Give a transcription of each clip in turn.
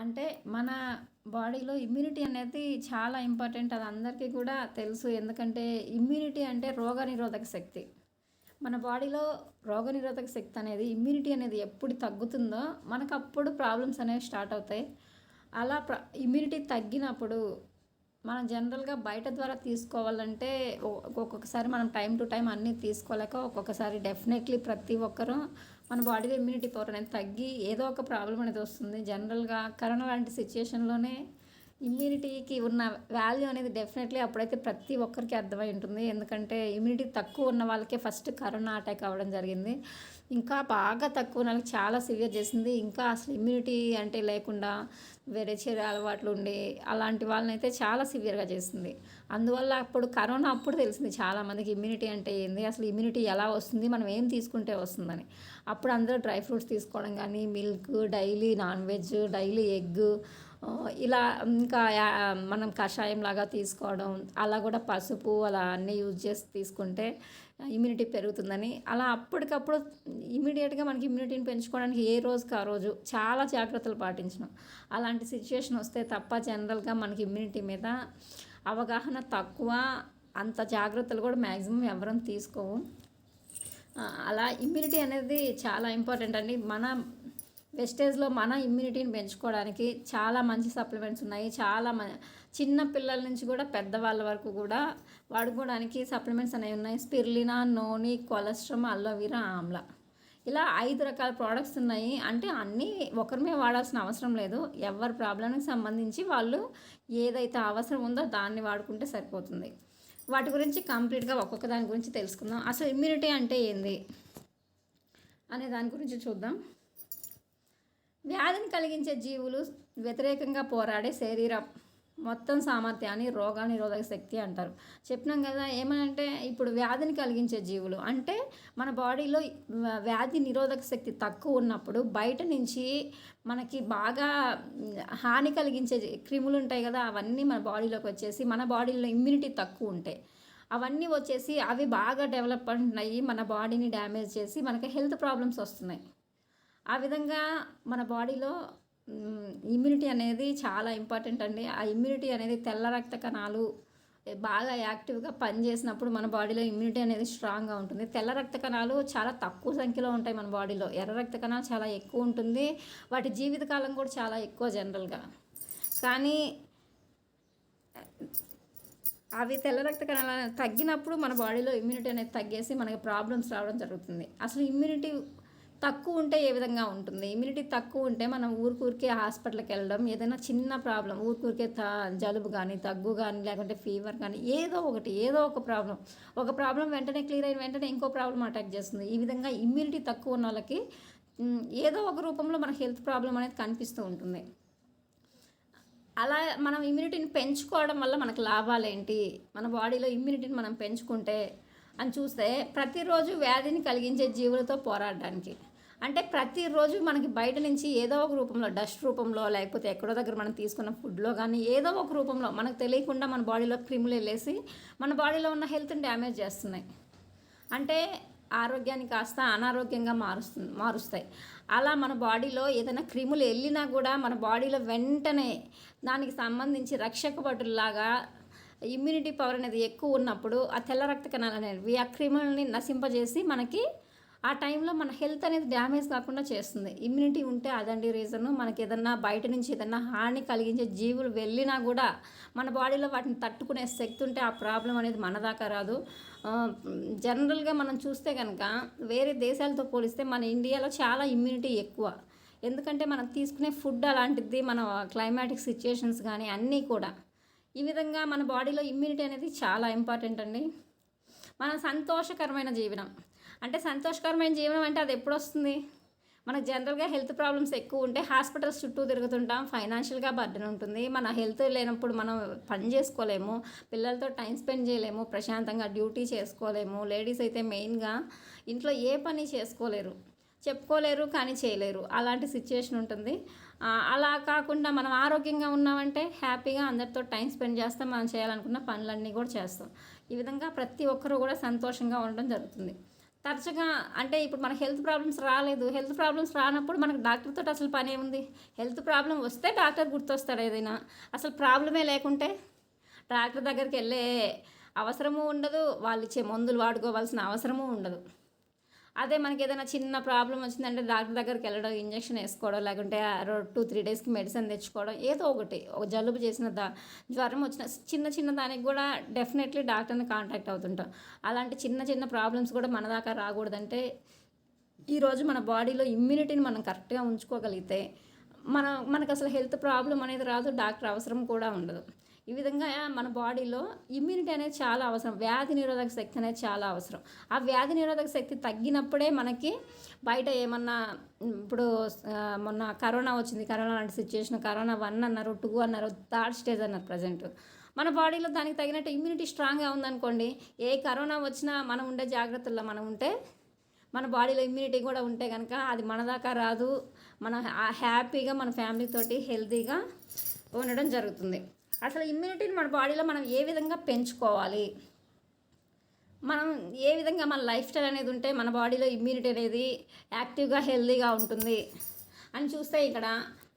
అంటే మన బాడీలో ఇమ్యూనిటీ అనేది చాలా ఇంపార్టెంట్. అది అందరికీ కూడా తెలుసు. ఎందుకంటే ఇమ్యూనిటీ అంటే రోగనిరోధక శక్తి. మన బాడీలో రోగనిరోధక శక్తి అనేది ఇమ్యూనిటీ అనేది ఎప్పుడు తగ్గుతుందో మనకప్పుడు ప్రాబ్లమ్స్ అనేవి స్టార్ట్ అవుతాయి. అలా ఇమ్యూనిటీ తగ్గినప్పుడు మనం జనరల్గా బయట ద్వారా తీసుకోవాలంటే ఒక్కొక్కసారి మనం టైం టు టైం అన్నీ తీసుకోలేక ఒక్కొక్కసారి డెఫినెట్లీ ప్రతి ఒక్కరూ మన బాడీలో ఇమ్యూనిటీ పవర్ అనేది తగ్గి ఏదో ఒక ప్రాబ్లం అనేది వస్తుంది. జనరల్గా కరోనా లాంటి సిచ్యుయేషన్లోనే ఇమ్యూనిటీకి ఉన్న వాల్యూ అనేది డెఫినెట్లీ అప్పుడైతే ప్రతి ఒక్కరికి అర్థమై ఉంటుంది. ఎందుకంటే ఇమ్యూనిటీ తక్కువ ఉన్న వాళ్ళకే ఫస్ట్ కరోనా అటాక్ అవ్వడం జరిగింది. ఇంకా బాగా తక్కువ ఉన్న వాళ్ళకి చాలా సివియర్ చేసింది. ఇంకా అసలు ఇమ్యూనిటీ అంటే లేకుండా వేరే చర్య అలవాట్లు ఉండి అలాంటి వాళ్ళని అయితే చాలా సివియర్గా చేసింది. అందువల్ల అప్పుడు కరోనా అప్పుడు తెలిసింది చాలామందికి ఇమ్యూనిటీ అంటే ఏంది, అసలు ఇమ్యూనిటీ ఎలా వస్తుంది, మనం ఏం తీసుకుంటే వస్తుందని. అప్పుడు అందరూ డ్రై ఫ్రూట్స్ తీసుకోవడం కానీ, milk, daily non veg, daily egg, ఇలా ఇంకా మనం కషాయం లాగా తీసుకోవడం, అలా కూడా పసుపు అలా అన్నీ యూజ్ చేసి తీసుకుంటే ఇమ్యూనిటీ పెరుగుతుందని అలా అప్పటికప్పుడు ఇమీడియట్గా మనకి ఇమ్యూనిటీని పెంచుకోవడానికి ఏ రోజుకి ఆ రోజు చాలా జాగ్రత్తలు పాటించినాం. అలాంటి సిచ్యుయేషన్ వస్తే తప్ప జనరల్గా మనకి ఇమ్యూనిటీ మీద అవగాహన తక్కువ, అంత జాగ్రత్తలు కూడా మ్యాక్సిమం ఎవరం తీసుకోము. అలా ఇమ్యూనిటీ అనేది చాలా ఇంపార్టెంట్ అండి. మన వెస్టేజ్లో మన ఇమ్యూనిటీని పెంచుకోవడానికి చాలా మంచి సప్లిమెంట్స్ ఉన్నాయి. చాలా చిన్న పిల్లల నుంచి కూడా పెద్దవాళ్ళ వరకు కూడా వాడుకోవడానికి సప్లిమెంట్స్ అనేవి ఉన్నాయి. స్పిరులినా, నోని, కొలెస్ట్రాల్, అలోవెరా, ఆమ్లా, ఇలా 5 రకాల ప్రోడక్ట్స్ ఉన్నాయి. అంటే అన్నీ ఒకరిమే వాడాల్సిన అవసరం లేదు. ఎవరి ప్రాబ్లంకి సంబంధించి వాళ్ళు ఏదైతే అవసరం ఉందో దాన్ని వాడుకుంటే సరిపోతుంది. వాటి గురించి కంప్లీట్గా ఒక్కొక్క దాని గురించి తెలుసుకుందాం. అసలు ఇమ్యూనిటీ అంటే ఏంది అనే దాని గురించి చూద్దాం. వ్యాధిని కలిగించే జీవులు వ్యతిరేకంగా పోరాడే శరీరం మొత్తం సామర్థ్యాన్ని రోగనిరోధక శక్తి అంటారు. చెప్పినాం కదా. ఏమనంటే ఇప్పుడు వ్యాధిని కలిగించే జీవులు అంటే మన బాడీలో వ్యాధి నిరోధక శక్తి తక్కువ ఉన్నప్పుడు బయట నుంచి మనకి బాగా హాని కలిగించే క్రిములు ఉంటాయి కదా, అవన్నీ మన బాడీలోకి వచ్చేసి మన బాడీలో ఇమ్యూనిటీ తక్కువ ఉంటాయి. అవన్నీ వచ్చేసి అవి బాగా డెవలప్మెంట్ అయ్యి మన బాడీని డ్యామేజ్ చేసి మనకి హెల్త్ ప్రాబ్లమ్స్ వస్తున్నాయి. ఆ విధంగా మన బాడీలో ఇమ్యూనిటీ అనేది చాలా ఇంపార్టెంట్ అండి. ఆ ఇమ్యూనిటీ అనేది తెల్ల రక్త కణాలు బాగా యాక్టివ్గా పనిచేసినప్పుడు మన బాడీలో ఇమ్యూనిటీ అనేది స్ట్రాంగ్గా ఉంటుంది. తెల్ల రక్త కణాలు చాలా తక్కువ సంఖ్యలో ఉంటాయి మన బాడీలో. ఎర్ర రక్త కణాలు చాలా ఎక్కువ ఉంటుంది. వాటి జీవితకాలం కూడా చాలా ఎక్కువ జనరల్గా. కానీ అవి తెల్ల రక్త కణాలు తగ్గినప్పుడు మన బాడీలో ఇమ్యూనిటీ అనేది తగ్గేసి మనకి ప్రాబ్లమ్స్ రావడం జరుగుతుంది. అసలు ఇమ్యూనిటీ తక్కువ ఉంటే ఏ విధంగా ఉంటుంది? ఇమ్యూనిటీ తక్కువ ఉంటే మనం ఊరికే హాస్పిటల్కి వెళ్ళడం, ఏదైనా చిన్న ప్రాబ్లం ఊరికే జలుబు కానీ, దగ్గు కానీ, లేకుంటే ఫీవర్ కానీ ఏదో ఒక ప్రాబ్లం వెంటనే క్లియర్ అయిన వెంటనే ఇంకో ప్రాబ్లం అటాక్ చేస్తుంది. ఈ విధంగా ఇమ్యూనిటీ తక్కువ ఉన్న వాళ్ళకి ఏదో ఒక రూపంలో మన హెల్త్ ప్రాబ్లం అనేది కనిపిస్తూ ఉంటుంది. అలా మనం ఇమ్యూనిటీని పెంచుకోవడం వల్ల మనకు లాభాలు ఏంటి, మన బాడీలో ఇమ్యూనిటీని మనం పెంచుకుంటే అని చూస్తే, ప్రతిరోజు వ్యాధిని కలిగించే జీవులతో పోరాడడానికి. అంటే ప్రతిరోజు మనకి బయట నుంచి ఏదో ఒక రూపంలో, డస్ట్ రూపంలో, లేకపోతే ఎక్కడో దగ్గర మనం తీసుకున్న ఫుడ్లో కానీ ఏదో ఒక రూపంలో మనకు తెలియకుండా మన బాడీలో క్రిములు వెళ్ళేసి మన బాడీలో ఉన్న హెల్త్ని డ్యామేజ్ చేస్తున్నాయి. అంటే ఆరోగ్యాన్ని కాస్త అనారోగ్యంగా మారుస్తాయి. అలా మన బాడీలో ఏదైనా క్రిములు వెళ్ళినా కూడా మన బాడీలో వెంటనే దానికి సంబంధించి రక్షక భటుల్లాగా ఇమ్యూనిటీ పవర్ అనేది ఎక్కువ ఉన్నప్పుడు ఆ తెల్ల రక్త కణాలు అనేవి ఆ క్రిములని నశింపజేసి మనకి ఆ టైంలో మన హెల్త్ అనేది డ్యామేజ్ కాకుండా చేస్తుంది. ఇమ్యూనిటీ ఉంటే అదండి రీజను. మనకి ఏదన్నా బయట నుంచి ఏదన్నా హాని కలిగించే జీవులు వెళ్ళినా కూడా మన బాడీలో వాటిని తట్టుకునే శక్తి ఉంటే ఆ ప్రాబ్లం అనేది మన దాకా రాదు. జనరల్గా మనం చూస్తే కనుక వేరే దేశాలతో పోలిస్తే మన ఇండియాలో చాలా ఇమ్యూనిటీ ఎక్కువ. ఎందుకంటే మనం తీసుకునే ఫుడ్ అలాంటిది, మన క్లైమాటిక్ సిచ్యుయేషన్స్ కానీ అన్నీ కూడా. ఈ విధంగా మన బాడీలో ఇమ్యూనిటీ అనేది చాలా ఇంపార్టెంట్ అండి. మన సంతోషకరమైన జీవనం అంటే అది ఎప్పుడు వస్తుంది? మనకు జనరల్గా హెల్త్ ప్రాబ్లమ్స్ ఎక్కువ ఉంటే హాస్పిటల్స్ చుట్టూ తిరుగుతుంటాం, ఫైనాన్షియల్గా బర్డెన్ ఉంటుంది. మన హెల్త్ లేనప్పుడు మనం పని చేసుకోలేము, పిల్లలతో టైం స్పెండ్ చేయలేము, ప్రశాంతంగా డ్యూటీ చేసుకోలేము. లేడీస్ అయితే మెయిన్గా ఇంట్లో ఏ పని చెప్పుకోలేరు కానీ చేయలేరు. అలాంటి సిచ్యుయేషన్ ఉంటుంది. అలా కాకుండా మనం ఆరోగ్యంగా ఉన్నామంటే హ్యాపీగా అందరితో టైం స్పెండ్ చేస్తాం, మనం చేయాలనుకున్న పనులన్నీ కూడా చేస్తాం. ఈ విధంగా ప్రతి ఒక్కరూ కూడా సంతోషంగా ఉండడం జరుగుతుంది. తరచుగా అంటే ఇప్పుడు మన హెల్త్ ప్రాబ్లమ్స్ రాలేదు. హెల్త్ ప్రాబ్లమ్స్ రానప్పుడు మనకు డాక్టర్‌తోటి అసలు పనేముంది? హెల్త్ ప్రాబ్లమ్ వస్తే డాక్టర్ గుర్తొస్తాడు ఏదైనా. అసలు ప్రాబ్లమే లేకుంటే డాక్టర్ దగ్గరికెళ్ళే అవసరమూ ఉండదు. వాళ్ళిచ్చే మందులు వాడుకోవాల్సిన అవసరమూ ఉండదు. అదే మనకేదైనా చిన్న ప్రాబ్లమ్ వచ్చిందంటే డాక్టర్ దగ్గరికెళ్ళడం, ఇంజెక్షన్ ఏసుకోవడం, లేకుంటే 2, 3 డేస్‌కి మెడిసిన్ తెచ్చుకోవడం ఏదో ఒకటి. ఒక జలుబు చేసిన జ్వరం వచ్చిన చిన్న చిన్న దానికి గూడా డెఫినెట్‌లీ డాక్టర్‌ని కాంటాక్ట్ అవుతుంటాం. అలాంటి చిన్న చిన్న ప్రాబ్లమ్స్ కూడా మన దాకా రాకూడదంటే ఈరోజు మన బాడీలో ఇమ్యూనిటీని మనం కరెక్ట్‌గా ఉంచుకోగలిగితే మనకసలు హెల్త్ ప్రాబ్లమ్ అనేది రాదు. డాక్టర్ అవసరం కూడా ఉండదు. ఈ విధంగా మన బాడీలో ఇమ్యూనిటీ అనేది చాలా అవసరం. వ్యాధి నిరోధక శక్తి అనేది చాలా అవసరం. ఆ వ్యాధి నిరోధక శక్తి తగ్గినప్పుడే మనకి బయట ఏమన్నా ఇప్పుడు మొన్న కరోనా వచ్చింది. కరోనా లాంటి సిచ్యుయేషన్ కరోనా 1 అన్నారు, 2 అన్నారు, 3rd స్టేజ్ అన్నారు ప్రజెంట్. మన బాడీలో దానికి తగినట్టు ఇమ్యూనిటీ స్ట్రాంగ్‌గా ఉందనుకోండి, ఏ కరోనా వచ్చినా మనం ఉండే జాగ్రత్తల్లో మనం ఉంటే మన బాడీలో ఇమ్యూనిటీ కూడా ఉంటే కనుక అది మన దాకా రాదు. మనం హ్యాపీగా మన ఫ్యామిలీ తోటి హెల్తీగా ఉండడం జరుగుతుంది. అసలు ఇమ్యూనిటీని మన బాడీలో మనం ఏ విధంగా పెంచుకోవాలి, మనం ఏ విధంగా మన లైఫ్ స్టైల్ అనేది ఉంటే మన బాడీలో ఇమ్యూనిటీ అనేది యాక్టివ్గా హెల్తీగా ఉంటుంది అని చూస్తే ఇక్కడ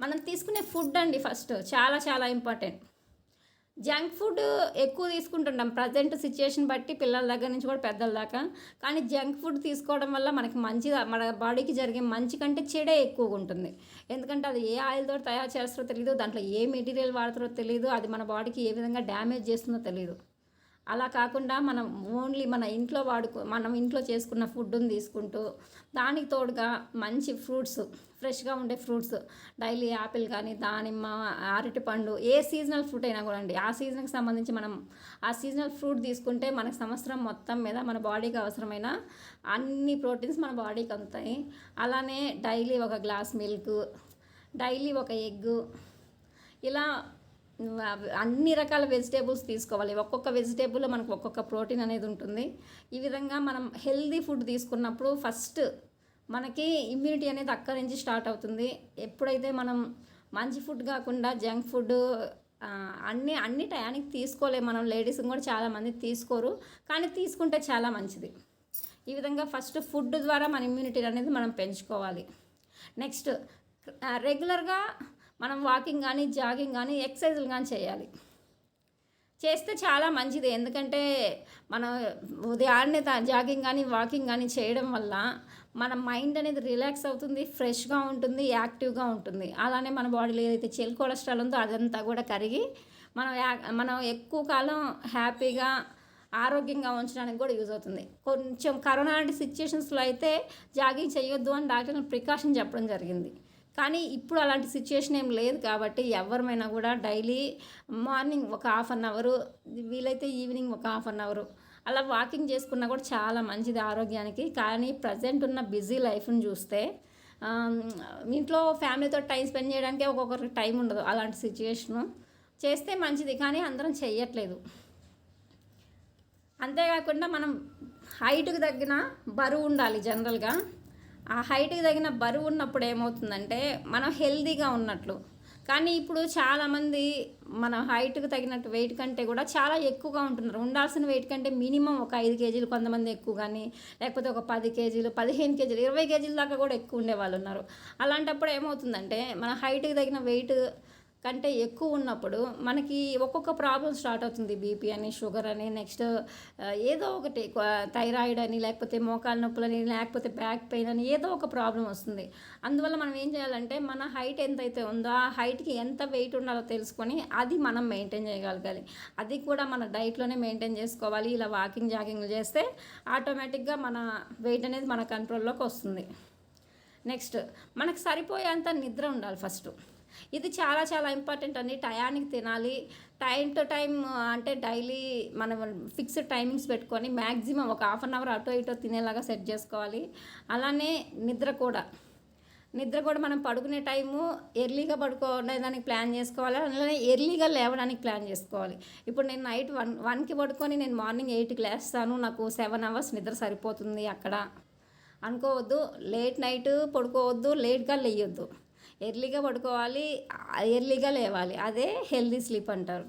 మనం తీసుకునే ఫుడ్ అండి ఫస్ట్ చాలా చాలా ఇంపార్టెంట్. జంక్ ఫుడ్ ఎక్కువ తీసుకుంటుంటాం ప్రజెంట్ సిచ్యుయేషన్ బట్టి, పిల్లల దగ్గర నుంచి కూడా పెద్దల దాకా. కానీ జంక్ ఫుడ్ తీసుకోవడం వల్ల మనకి మన బాడీకి జరిగే మంచి కంటే చెడే ఎక్కువగా ఉంటుంది. ఎందుకంటే అది ఏ ఆయిల్తో తయారు చేస్తారో తెలియదు, దాంట్లో ఏ మెటీరియల్ వాడతారో తెలియదు, అది మన బాడీకి ఏ విధంగా డ్యామేజ్ చేస్తుందో తెలియదు. అలా కాకుండా మనం ఓన్లీ మనం ఇంట్లో చేసుకున్న ఫుడ్ని తీసుకుంటూ దానికి తోడుగా మంచి ఫ్రూట్స్, ఫ్రెష్గా ఉండే ఫ్రూట్స్ డైలీ యాపిల్ కానీ, దానిమ్మ, అరటిపండు, ఏ సీజనల్ ఫ్రూట్ అయినా కూడా అండి ఆ సీజన్కి సంబంధించి మనం ఆ సీజనల్ ఫ్రూట్ తీసుకుంటే మనకు సంవత్సరం మొత్తం మీద మన బాడీకి అవసరమైన అన్ని ప్రోటీన్స్ మన బాడీకి అందుతాయి. అలానే డైలీ ఒక గ్లాస్ మిల్క్, డైలీ ఒక ఎగ్గు, ఇలా అన్ని రకాల వెజిటేబుల్స్ తీసుకోవాలి. ఒక్కొక్క వెజిటేబుల్లో మనకు ఒక్కొక్క ప్రోటీన్ అనేది ఉంటుంది. ఈ విధంగా మనం హెల్దీ ఫుడ్ తీసుకున్నప్పుడు ఫస్ట్ మనకి ఇమ్యూనిటీ అనేది అక్కడి నుంచి స్టార్ట్ అవుతుంది. ఎప్పుడైతే మనం మంచి ఫుడ్ కాకుండా జంక్ ఫుడ్ అన్ని టయానికి తీసుకోలేము. మనం లేడీస్ కూడా చాలామంది తీసుకోరు, కానీ తీసుకుంటే చాలా మంచిది. ఈ విధంగా ఫస్ట్ ఫుడ్ ద్వారా మన ఇమ్యూనిటీ అనేది మనం పెంచుకోవాలి. నెక్స్ట్ రెగ్యులర్గా మనం వాకింగ్ కానీ, జాగింగ్ కానీ, ఎక్సర్సైజులు కానీ చేస్తే చాలా మంచిది. ఎందుకంటే మనం ఉదయాన్నే జాగింగ్ కానీ, వాకింగ్ కానీ చేయడం వల్ల మన మైండ్ అనేది రిలాక్స్ అవుతుంది, ఫ్రెష్గా ఉంటుంది, యాక్టివ్గా ఉంటుంది. అలానే మన బాడీలో ఏదైతే చెడు కొలెస్ట్రాల్ ఉందో అదంతా కూడా కరిగి మనం ఎక్కువ కాలం హ్యాపీగా ఆరోగ్యంగా ఉంచడానికి కూడా యూజ్ అవుతుంది. కొంచెం కరోనా లాంటి సిచ్యుయేషన్స్లో అయితే జాగింగ్ చేయొద్దు అని డాక్టర్లు ప్రికాషన్ చెప్పడం జరిగింది. కానీ ఇప్పుడు అలాంటి సిచ్యుయేషన్ ఏం లేదు కాబట్టి ఎవరిమైనా కూడా డైలీ మార్నింగ్ ఒక 1/2 అవరు, వీలైతే ఈవినింగ్ ఒక 1/2 అవరు అలా వాకింగ్ చేసుకున్నా కూడా చాలా మంచిది ఆరోగ్యానికి. కానీ ప్రజెంట్ ఉన్న బిజీ లైఫ్ని చూస్తే ఇంట్లో ఫ్యామిలీతో టైం స్పెండ్ చేయడానికి ఒక్కొక్కరికి టైం ఉండదు. అలాంటి సిచ్యుయేషను చేస్తే మంచిది, కానీ అందరం చెయ్యట్లేదు. అంతేకాకుండా మనం హైట్కి తగ్గిన బరువు ఉండాలి జనరల్గా. ఆ హైట్కి తగిన బరువు ఉన్నప్పుడు ఏమవుతుందంటే మనం హెల్తీగా ఉన్నట్లు. కానీ ఇప్పుడు చాలామంది మన హైట్కి తగినట్టు వెయిట్ కంటే కూడా చాలా ఎక్కువగా ఉంటున్నారు. ఉండాల్సిన వెయిట్ కంటే మినిమం ఒక 5 కేజీలు కొంతమంది ఎక్కువ, కానీ లేకపోతే ఒక 10 కేజీలు, 15 కేజీలు, 20 కేజీల దాకా కూడా ఎక్కువ ఉండే వాళ్ళు ఉన్నారు. అలాంటప్పుడు ఏమవుతుందంటే మన హైట్కి తగిన వెయిట్ కంటే ఎక్కువ ఉన్నప్పుడు మనకి ఒక్కొక్క ప్రాబ్లం స్టార్ట్ అవుతుంది. బీపీ అని, షుగర్ అని, నెక్స్ట్ ఏదో ఒకటి థైరాయిడ్ అని, లేకపోతే మోకాలు నొప్పులని, లేకపోతే బ్యాక్ పెయిన్ అని ఏదో ఒక ప్రాబ్లం వస్తుంది. అందువల్ల మనం ఏం చేయాలంటే మన హైట్ ఎంతైతే ఉందో ఆ హైట్కి ఎంత వెయిట్ ఉండాలో తెలుసుకొని అది మనం మెయింటైన్ చేయగలగాలి. అది కూడా మన డైట్లోనే మెయింటైన్ చేసుకోవాలి. ఇలా వాకింగ్, జాగింగ్లు చేస్తే ఆటోమేటిక్గా మన వెయిట్ అనేది మన కంట్రోల్లోకి వస్తుంది. నెక్స్ట్ మనకు సరిపోయేంత నిద్ర ఉండాలి ఫస్ట్. ఇది చాలా చాలా ఇంపార్టెంట్ అండి. టయానికి తినాలి, టైం టు టైం, అంటే డైలీ మనం ఫిక్స్డ్ టైమింగ్స్ పెట్టుకొని మ్యాక్సిమం ఒక 1/2 అవర్ అటో ఇటో తినేలాగా సెట్ చేసుకోవాలి. అలానే నిద్ర కూడా మనం పడుకునే టైము ఎర్లీగా పడుకోవడానికి ప్లాన్ చేసుకోవాలి. అలానే ఎర్లీగా లేవడానికి ప్లాన్ చేసుకోవాలి. ఇప్పుడు నేను నైట్ 1కి పడుకొని నేను మార్నింగ్ 8కి లేస్తాను, నాకు 7 అవర్స్ నిద్ర సరిపోతుంది అక్కడ అనుకోవద్దు. లేట్ నైట్ పడుకోవద్దు, లేట్గా లేయొద్దు. ఎర్లీగా పడుకోవాలి, ఎర్లీగా లేవాలి. అదే హెల్దీ స్లీప్ అంటారు.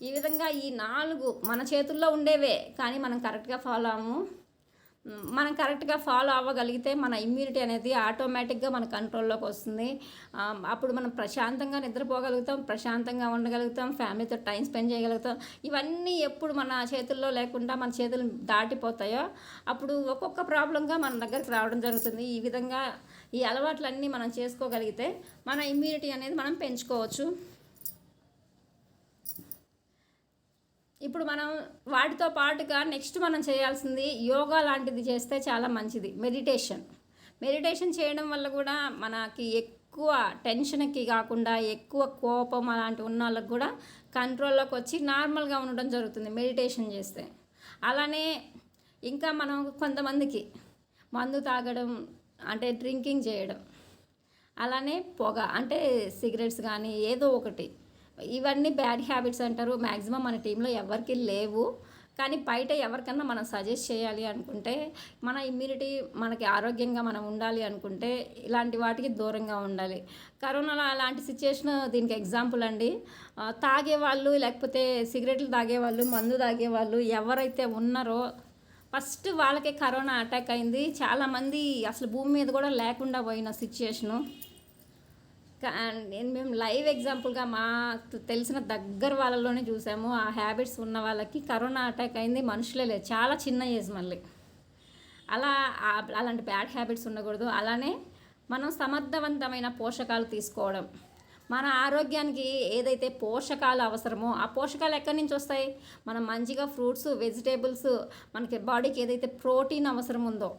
ఈ విధంగా ఈ 4 మన చేతుల్లో ఉండేవే, కానీ మనం కరెక్ట్గా ఫాలో అవ్వము. మనం కరెక్ట్గా ఫాలో అవ్వగలిగితే మన ఇమ్యూనిటీ అనేది ఆటోమేటిక్గా మన కంట్రోల్లోకి వస్తుంది. అప్పుడు మనం ప్రశాంతంగా నిద్రపోగలుగుతాం, ప్రశాంతంగా ఉండగలుగుతాం, ఫ్యామిలీతో టైం స్పెండ్ చేయగలుగుతాం. ఇవన్నీ ఎప్పుడు మన చేతుల్లో లేకుండా మన చేతులు దాటిపోతాయో అప్పుడు ఒక్కొక్క ప్రాబ్లంగా మన దగ్గరికి రావడం జరుగుతుంది. ఈ విధంగా ఈ అలవాట్లన్నీ మనం చేసుకోగలిగితే మన ఇమ్యూనిటీ అనేది మనం పెంచుకోవచ్చు. ఇప్పుడు మనం వాటితో పాటుగా నెక్స్ట్ మనం చేయాల్సింది యోగా లాంటిది చేస్తే చాలా మంచిది. మెడిటేషన్ చేయడం వల్ల కూడా మనకి ఎక్కువ టెన్షన్కి కాకుండా ఎక్కువ కోపం అలాంటి ఉన్న వాళ్ళకి కూడా కంట్రోల్లోకి వచ్చి నార్మల్గా ఉండడం జరుగుతుంది మెడిటేషన్ చేస్తే. అలానే ఇంకా మనం కొంతమందికి మందు తాగడం అంటే డ్రింకింగ్ చేయడం, అలానే పొగ అంటే సిగరెట్స్ కానీ ఏదో ఒకటి, ఇవన్నీ బ్యాడ్ హ్యాబిట్స్ అంటారు. మ్యాక్సిమం మన టీంలో ఎవరికి లేవు, కానీ బయట ఎవరికన్నా మనం సజెస్ట్ చేయాలి అనుకుంటే మన ఇమ్యూనిటీ మనకి ఆరోగ్యంగా మనం ఉండాలి అనుకుంటే ఇలాంటి వాటికి దూరంగా ఉండాలి. కరోనాలో అలాంటి సిచ్యుయేషన్ దీనికి ఎగ్జాంపుల్ అండి. తాగేవాళ్ళు లేకపోతే సిగరెట్లు తాగేవాళ్ళు, మందు తాగేవాళ్ళు ఎవరైతే ఉన్నారో ఫస్ట్ వాళ్ళకే కరోనా అటాక్ అయింది. చాలామంది అసలు భూమి మీద కూడా లేకుండా పోయిన సిచ్యుయేషను. మేము లైవ్ ఎగ్జాంపుల్గా మాకు తెలిసిన దగ్గర వాళ్ళలోనే చూసాము. ఆ హ్యాబిట్స్ ఉన్న వాళ్ళకి కరోనా అటాక్ అయింది, మనుషులే లేదు, చాలా చిన్న ఏజ్ మళ్ళీ. అలాంటి బ్యాడ్ హ్యాబిట్స్ ఉండకూడదు. అలానే మనం సమర్థవంతమైన పోషకాలు తీసుకోవడం, మన ఆరోగ్యానికి ఏదైతే పోషకాలు అవసరమో ఆ పోషకాలు ఎక్కడి నుంచి వస్తాయి? మనం మంచిగా ఫ్రూట్స్, వెజిటేబుల్స్, మనకి బాడీకి ఏదైతే ప్రోటీన్ అవసరం ఉందో,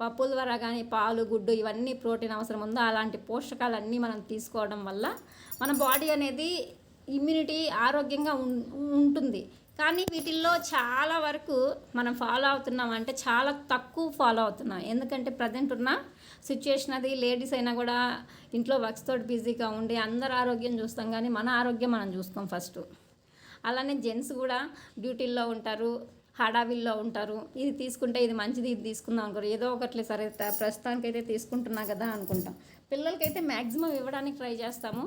పప్పుల ద్వారా కానీ పాలు, గుడ్డు ఇవన్నీ ప్రోటీన్ అవసరం ఉందో అలాంటి పోషకాలన్నీ మనం తీసుకోవడం వల్ల మన బాడీ అనేది ఇమ్యూనిటీ ఆరోగ్యంగా ఉంటుంది. కానీ వీటిల్లో చాలా వరకు మనం ఫాలో అవుతున్నాం అంటే చాలా తక్కువ ఫాలో అవుతున్నాం. ఎందుకంటే ప్రజెంట్ ఉన్న సిచ్యుయేషన్ అది. లేడీస్ అయినా కూడా ఇంట్లో వర్క్స్ తోటి బిజీగా ఉండి అందరు ఆరోగ్యం చూస్తాం కానీ మన ఆరోగ్యం మనం చూస్తాం ఫస్ట్. అలానే జెంట్స్ కూడా డ్యూటీల్లో ఉంటారు, హడావిల్లో ఉంటారు. ఇది తీసుకుంటే ఇది మంచిది, ఇది తీసుకుందాం అనుకోరు, ఏదో ఒకట్లే సరే ప్రస్తుతానికైతే తీసుకుంటున్నా కదా అనుకుంటాం. పిల్లలకైతే మ్యాక్సిమం ఇవ్వడానికి ట్రై చేస్తాము.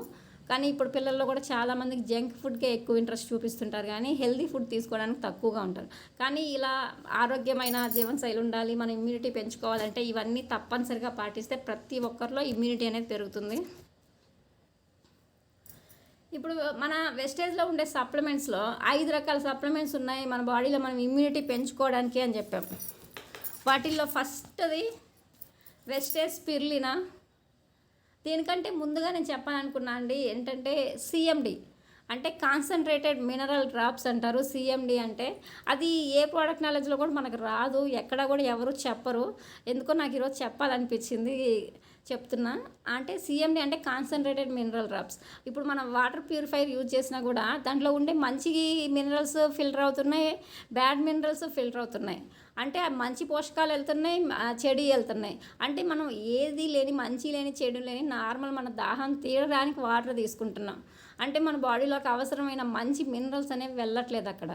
కానీ ఇప్పుడు పిల్లల్లో కూడా చాలామందికి జంక్ ఫుడ్కే ఎక్కువ ఇంట్రెస్ట్ చూపిస్తుంటారు కానీ హెల్తీ ఫుడ్ తీసుకోవడానికి తక్కువగా ఉంటారు. కానీ ఇలా ఆరోగ్యమైన జీవనశైలి ఉండాలి, మన ఇమ్యూనిటీ పెంచుకోవాలంటే ఇవన్నీ తప్పనిసరిగా పాటిస్తే ప్రతి ఒక్కరిలో ఇమ్యూనిటీ అనేది పెరుగుతుంది. ఇప్పుడు మన వెస్టేజ్లో ఉండే సప్లిమెంట్స్లో 5 రకాల సప్లిమెంట్స్ ఉన్నాయి మన బాడీలో మనం ఇమ్యూనిటీ పెంచుకోవడానికి అని చెప్పాం. వాటిల్లో ఫస్ట్ది వెస్టేజ్ స్పిరులినా. దీనికంటే ముందుగా నేను చెప్పాలనుకున్నా అండి ఏంటంటే సిఎండి అంటే కాన్సన్ట్రేటెడ్ మినరల్ డ్రాప్స్ అంటారు. సిఎండి అంటే అది ఏ ప్రోడక్ట్ నాలెడ్జ్లో కూడా మనకు రాదు, ఎక్కడ కూడా ఎవరు చెప్పరు. ఎందుకో నాకు ఈరోజు చెప్పాలనిపించింది, చెప్తున్నా. అంటే సిఎండి అంటే కాన్సన్ట్రేటెడ్ మినరల్ డ్రాప్స్. ఇప్పుడు మనం వాటర్ ప్యూరిఫైర్ యూజ్ చేసినా కూడా దాంట్లో ఉండే మంచి మినరల్స్ ఫిల్టర్ అవుతున్నాయి, బ్యాడ్ మినరల్స్ ఫిల్టర్ అవుతున్నాయి. అంటే మంచి పోషకాలు వెళ్తున్నాయి, చెడు వెళ్తున్నాయి. అంటే మనం ఏది లేని, మంచి లేని, చెడు లేని నార్మల్ మన దాహం తీరడానికి వాటర్ తీసుకుంటున్నాం. అంటే మన బాడీలోకి అవసరమైన మంచి మినరల్స్ అనేవి వెళ్ళట్లేదు అక్కడ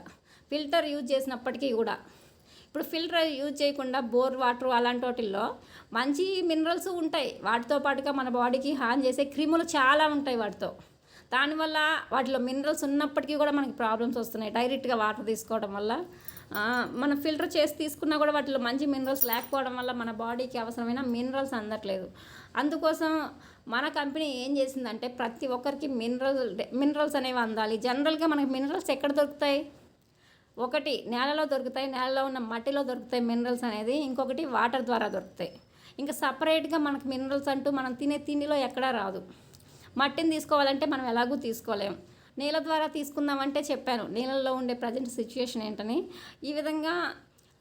ఫిల్టర్ యూజ్ చేసినప్పటికీ కూడా. ఇప్పుడు ఫిల్టర్ యూజ్ చేయకుండా బోర్ వాటర్ అలాంటి వాటిల్లో మంచి మినరల్స్ ఉంటాయి, వాటితో పాటుగా మన బాడీకి హాని చేసే క్రిములు చాలా ఉంటాయి వాటితో. దానివల్ల వాటిలో మినరల్స్ ఉన్నప్పటికీ కూడా మనకి ప్రాబ్లమ్స్ వస్తున్నాయి డైరెక్ట్గా వాటర్ తీసుకోవడం వల్ల. మనం ఫిల్టర్ చేసి తీసుకున్నా కూడా వాటిలో మంచి మినరల్స్ లేకపోవడం వల్ల మన బాడీకి అవసరమైన మినరల్స్ అందట్లేదు. అందుకోసం మన కంపెనీ ఏం చేసిందంటే ప్రతి ఒక్కరికి మినరల్స్ అనేవి అందాలి. జనరల్గా మనకి మినరల్స్ ఎక్కడ దొరుకుతాయి? ఒకటి నేలలో దొరుకుతాయి, నేలలో ఉన్న మట్టిలో దొరుకుతాయి మినరల్స్ అనేది. ఇంకొకటి వాటర్ ద్వారా దొరుకుతాయి. ఇంకా సపరేట్గా మనకు మినరల్స్ అంటూ మనం తినే తిండిలో ఎక్కడా రాదు. మట్టిని తీసుకోవాలంటే మనం ఎలాగూ తీసుకోలేము. నీళ్ళ ద్వారా తీసుకుందామంటే చెప్పాను నీళ్ళల్లో ఉండే ప్రజెంట్ సిచ్యుయేషన్ ఏంటని. ఈ విధంగా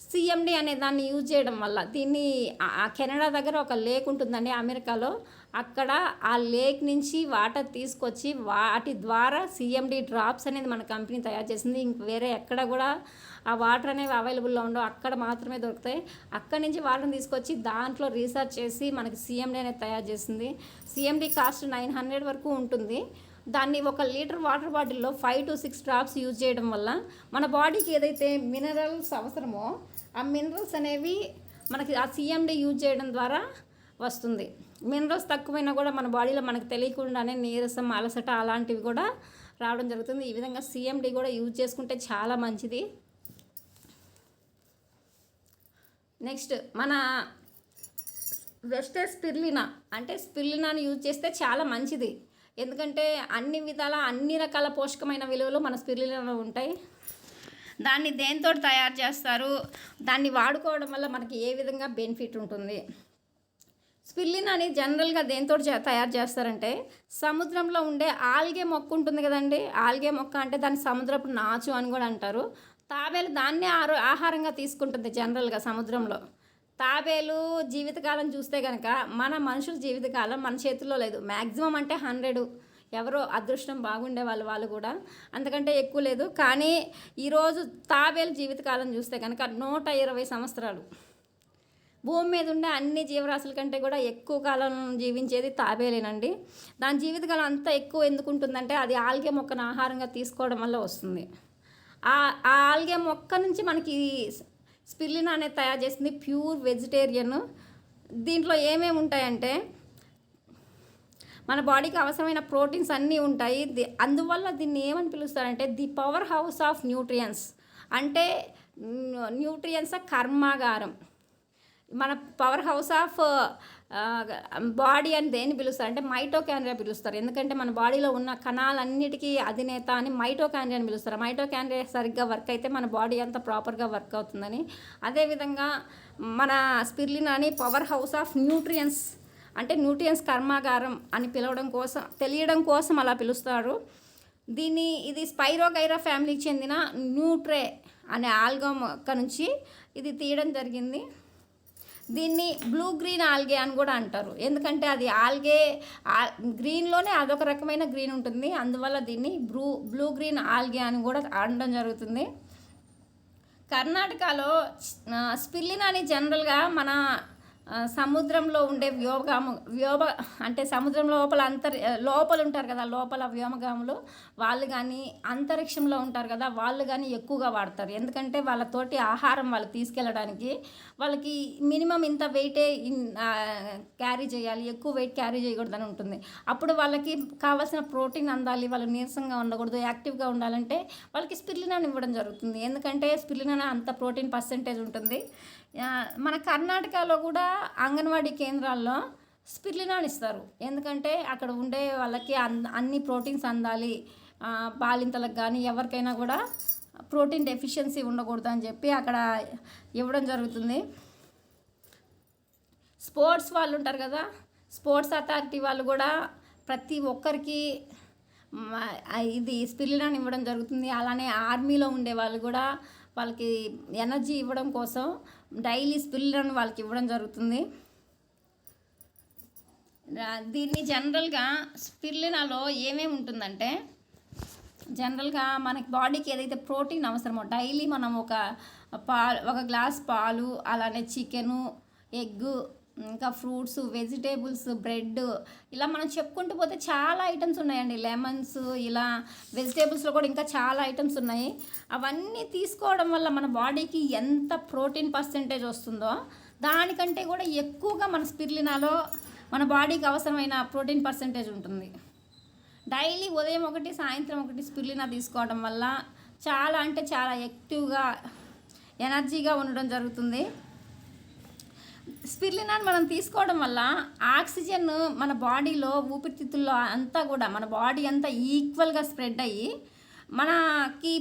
సిఎండి అనే దాన్ని యూజ్ చేయడం వల్ల దీన్ని కెనడా దగ్గర ఒక లేక్ ఉంటుందండి అమెరికాలో. అక్కడ ఆ లేక్ నుంచి వాటర్ తీసుకొచ్చి వాటి ద్వారా సిఎండి డ్రాప్స్ అనేది మన కంపెనీ తయారు చేసింది. ఇంక వేరే ఎక్కడ కూడా ఆ వాటర్ అనేవి అవైలబుల్లో ఉండవు, అక్కడ మాత్రమే దొరుకుతాయి. అక్కడి నుంచి వాటర్ని తీసుకొచ్చి దాంట్లో రీసెర్చ్ చేసి మనకి సిఎండి అనేది తయారు చేసింది. సిఎండి కాస్ట్ 900 వరకు ఉంటుంది. దాన్ని 1 లీటర్ వాటర్ బాటిల్లో 5 to 6 డ్రాప్స్ యూజ్ చేయడం వల్ల మన బాడీకి ఏదైతే మినరల్స్ అవసరమో ఆ మినరల్స్ అనేవి మనకి ఆ సిఎండి యూజ్ చేయడం ద్వారా వస్తుంది. మినరల్స్ తక్కువైనా కూడా మన బాడీలో మనకు తెలియకుండానే నీరసం, అలసట అలాంటివి కూడా రావడం జరుగుతుంది. ఈ విధంగా సిఎండి కూడా యూజ్ చేసుకుంటే చాలా మంచిది. నెక్స్ట్ మన వెస్టర్న్ స్పిర్లినా, అంటే స్పిర్లినాని యూజ్ చేస్తే చాలా మంచిది. ఎందుకంటే అన్ని విధాల అన్ని రకాల పోషకమైన విలువలు మన స్పిర్లినాలో ఉంటాయి. దాన్ని దేంతో తయారు చేస్తారు, దాన్ని వాడుకోవడం వల్ల మనకి ఏ విధంగా బెనిఫిట్ ఉంటుంది. స్పిర్లినాని జనరల్గా దేంతో తయారు చేస్తారంటే, సముద్రంలో ఉండే ఆల్గే మొక్క ఉంటుంది కదండి. ఆల్గే మొక్క అంటే దాన్ని సముద్రపు నాచు అని కూడా అంటారు. తాబేలు దాన్నే ఆహారంగా తీసుకుంటుంది జనరల్గా సముద్రంలో. తాబేలు జీవితకాలం చూస్తే కనుక మన మనుషుల జీవితకాలం మన చేతుల్లో లేదు. మ్యాక్సిమం అంటే 100, ఎవరో అదృష్టం బాగుండే వాళ్ళు కూడా అంతకంటే ఎక్కువ లేదు. కానీ ఈరోజు తాబేలు జీవితకాలం చూస్తే కనుక 120 సంవత్సరాలు. భూమి మీద ఉండే అన్ని జీవరాశుల కంటే కూడా ఎక్కువ కాలం జీవించేది తాబేలేనండి. దాని జీవితకాలం అంతా ఎక్కువ ఎందుకు ఉంటుందంటే అది ఆల్గే మొక్కను ఆహారంగా తీసుకోవడం వల్ల వస్తుంది. ఆ ఆల్గే మొక్క నుంచి మనకి స్పిర్లినా అనేది తయారు చేసింది ప్యూర్ వెజిటేరియన్. దీంట్లో ఏమేమి ఉంటాయంటే మన బాడీకి అవసరమైన ప్రోటీన్స్ అన్నీ ఉంటాయి. అందువల్ల దీన్ని ఏమని పిలుస్తారంటే the powerhouse of nutrients, అంటే న్యూట్రియన్స్ కర్మాగారం. మన పవర్ హౌస్ ఆఫ్ బాడీ అని దేన్ని పిలుస్తారు అంటే మైటోకాండ్రియా పిలుస్తారు. ఎందుకంటే మన బాడీలో ఉన్న కణాలన్నిటికీ అధినేత అని మైటోకాండ్రియా అని పిలుస్తారు. మైటోకాండ్రియా సరిగ్గా వర్క్ అయితే మన బాడీ అంతా ప్రాపర్గా వర్క్ అవుతుందని. అదేవిధంగా మన స్పిర్లినాని పవర్ హౌస్ ఆఫ్ న్యూట్రియన్స్, అంటే న్యూట్రియన్స్ కర్మాగారం అని తెలియడం కోసం అలా పిలుస్తారు దీన్ని. ఇది స్పైరోగైరా ఫ్యామిలీకి చెందిన న్యూట్రే అనే ఆల్గా మొక్క నుంచి ఇది తీయడం జరిగింది. దీన్ని బ్లూ గ్రీన్ ఆల్గే అని కూడా అంటారు. ఎందుకంటే అది ఆల్గే గ్రీన్లోనే అదొక రకమైన గ్రీన్ ఉంటుంది. అందువల్ల దీన్ని బ్లూ గ్రీన్ ఆల్గే అని కూడా అనడం జరుగుతుంది. కర్ణాటకలో స్పిర్లినాని జనరల్గా మన సముద్రంలో ఉండే అంటే సముద్రం లోపల ఉంటారు కదా, లోపల వ్యోమగాములు వాళ్ళు కానీ అంతరిక్షంలో ఉంటారు కదా, వాళ్ళు కానీ ఎక్కువగా వాడతారు. ఎందుకంటే వాళ్ళతోటి ఆహారం వాళ్ళు తీసుకెళ్ళడానికి వాళ్ళకి మినిమం ఇంత వెయిటే క్యారీ చేయాలి, ఎక్కువ వెయిట్ క్యారీ చేయకూడదని ఉంటుంది. అప్పుడు వాళ్ళకి కావాల్సిన ప్రోటీన్ అందాలి, వాళ్ళు నీరసంగా ఉండకూడదు, యాక్టివ్గా ఉండాలంటే వాళ్ళకి స్పిర్లినాని ఇవ్వడం జరుగుతుంది. ఎందుకంటే స్పిర్లినా అంత ప్రోటీన్ పర్సెంటేజ్ ఉంటుంది. మన కర్ణాటకలో కూడా అంగన్వాడీ కేంద్రాల్లో స్పిర్లినాని ఇస్తారు. ఎందుకంటే అక్కడ ఉండే వాళ్ళకి అన్ని ప్రోటీన్స్ అందాలి, బాలింతలకు కానీ ఎవరికైనా కూడా ప్రోటీన్ డెఫిషియన్సీ ఉండకూడదు అని చెప్పి అక్కడ ఇవ్వడం జరుగుతుంది. స్పోర్ట్స్ వాళ్ళు ఉంటారు కదా, స్పోర్ట్స్ అథారిటీ వాళ్ళు కూడా ప్రతి ఒక్కరికి ఇది స్పిర్లినాని ఇవ్వడం జరుగుతుంది. అలానే ఆర్మీలో ఉండే వాళ్ళు కూడా వాళ్ళకి ఎనర్జీ ఇవ్వడం కోసం డైలీ స్పిర్లినాని వాళ్ళకి ఇవ్వడం జరుగుతుంది. దీన్ని జనరల్గా స్పిర్లినాలో ఏమేమి ఉంటుందంటే, జనరల్గా మనకి బాడీకి ఏదైతే ప్రోటీన్ అవసరమో డైలీ మనం ఒక గ్లాస్ పాలు, అలానే చికెను, ఎగ్గు, ఇంకా ఫ్రూట్స్, వెజిటేబుల్స్, బ్రెడ్, ఇలా మనం చెప్పుకుంటూ పోతే చాలా ఐటమ్స్ ఉన్నాయండి. లెమన్స్, ఇలా వెజిటేబుల్స్లో కూడా ఇంకా చాలా ఐటమ్స్ ఉన్నాయి. అవన్నీ తీసుకోవడం వల్ల మన బాడీకి ఎంత ప్రోటీన్ పర్సెంటేజ్ వస్తుందో దానికంటే కూడా ఎక్కువగా మన స్పిర్లినాలో మన బాడీకి అవసరమైన ప్రోటీన్ పర్సెంటేజ్ ఉంటుంది. డైలీ ఉదయం ఒకటి, సాయంత్రం ఒకటి స్పిర్లినా తీసుకోవడం వల్ల చాలా అంటే చాలా యాక్టివ్గా, ఎనర్జీగా ఉండడం జరుగుతుంది. స్పిర్లినాని మనం తీసుకోవడం వల్ల ఆక్సిజన్ మన బాడీలో ఊపిరితిత్తుల్లో అంతా కూడా మన బాడీ అంతా ఈక్వల్గా స్ప్రెడ్ అయ్యి మనకి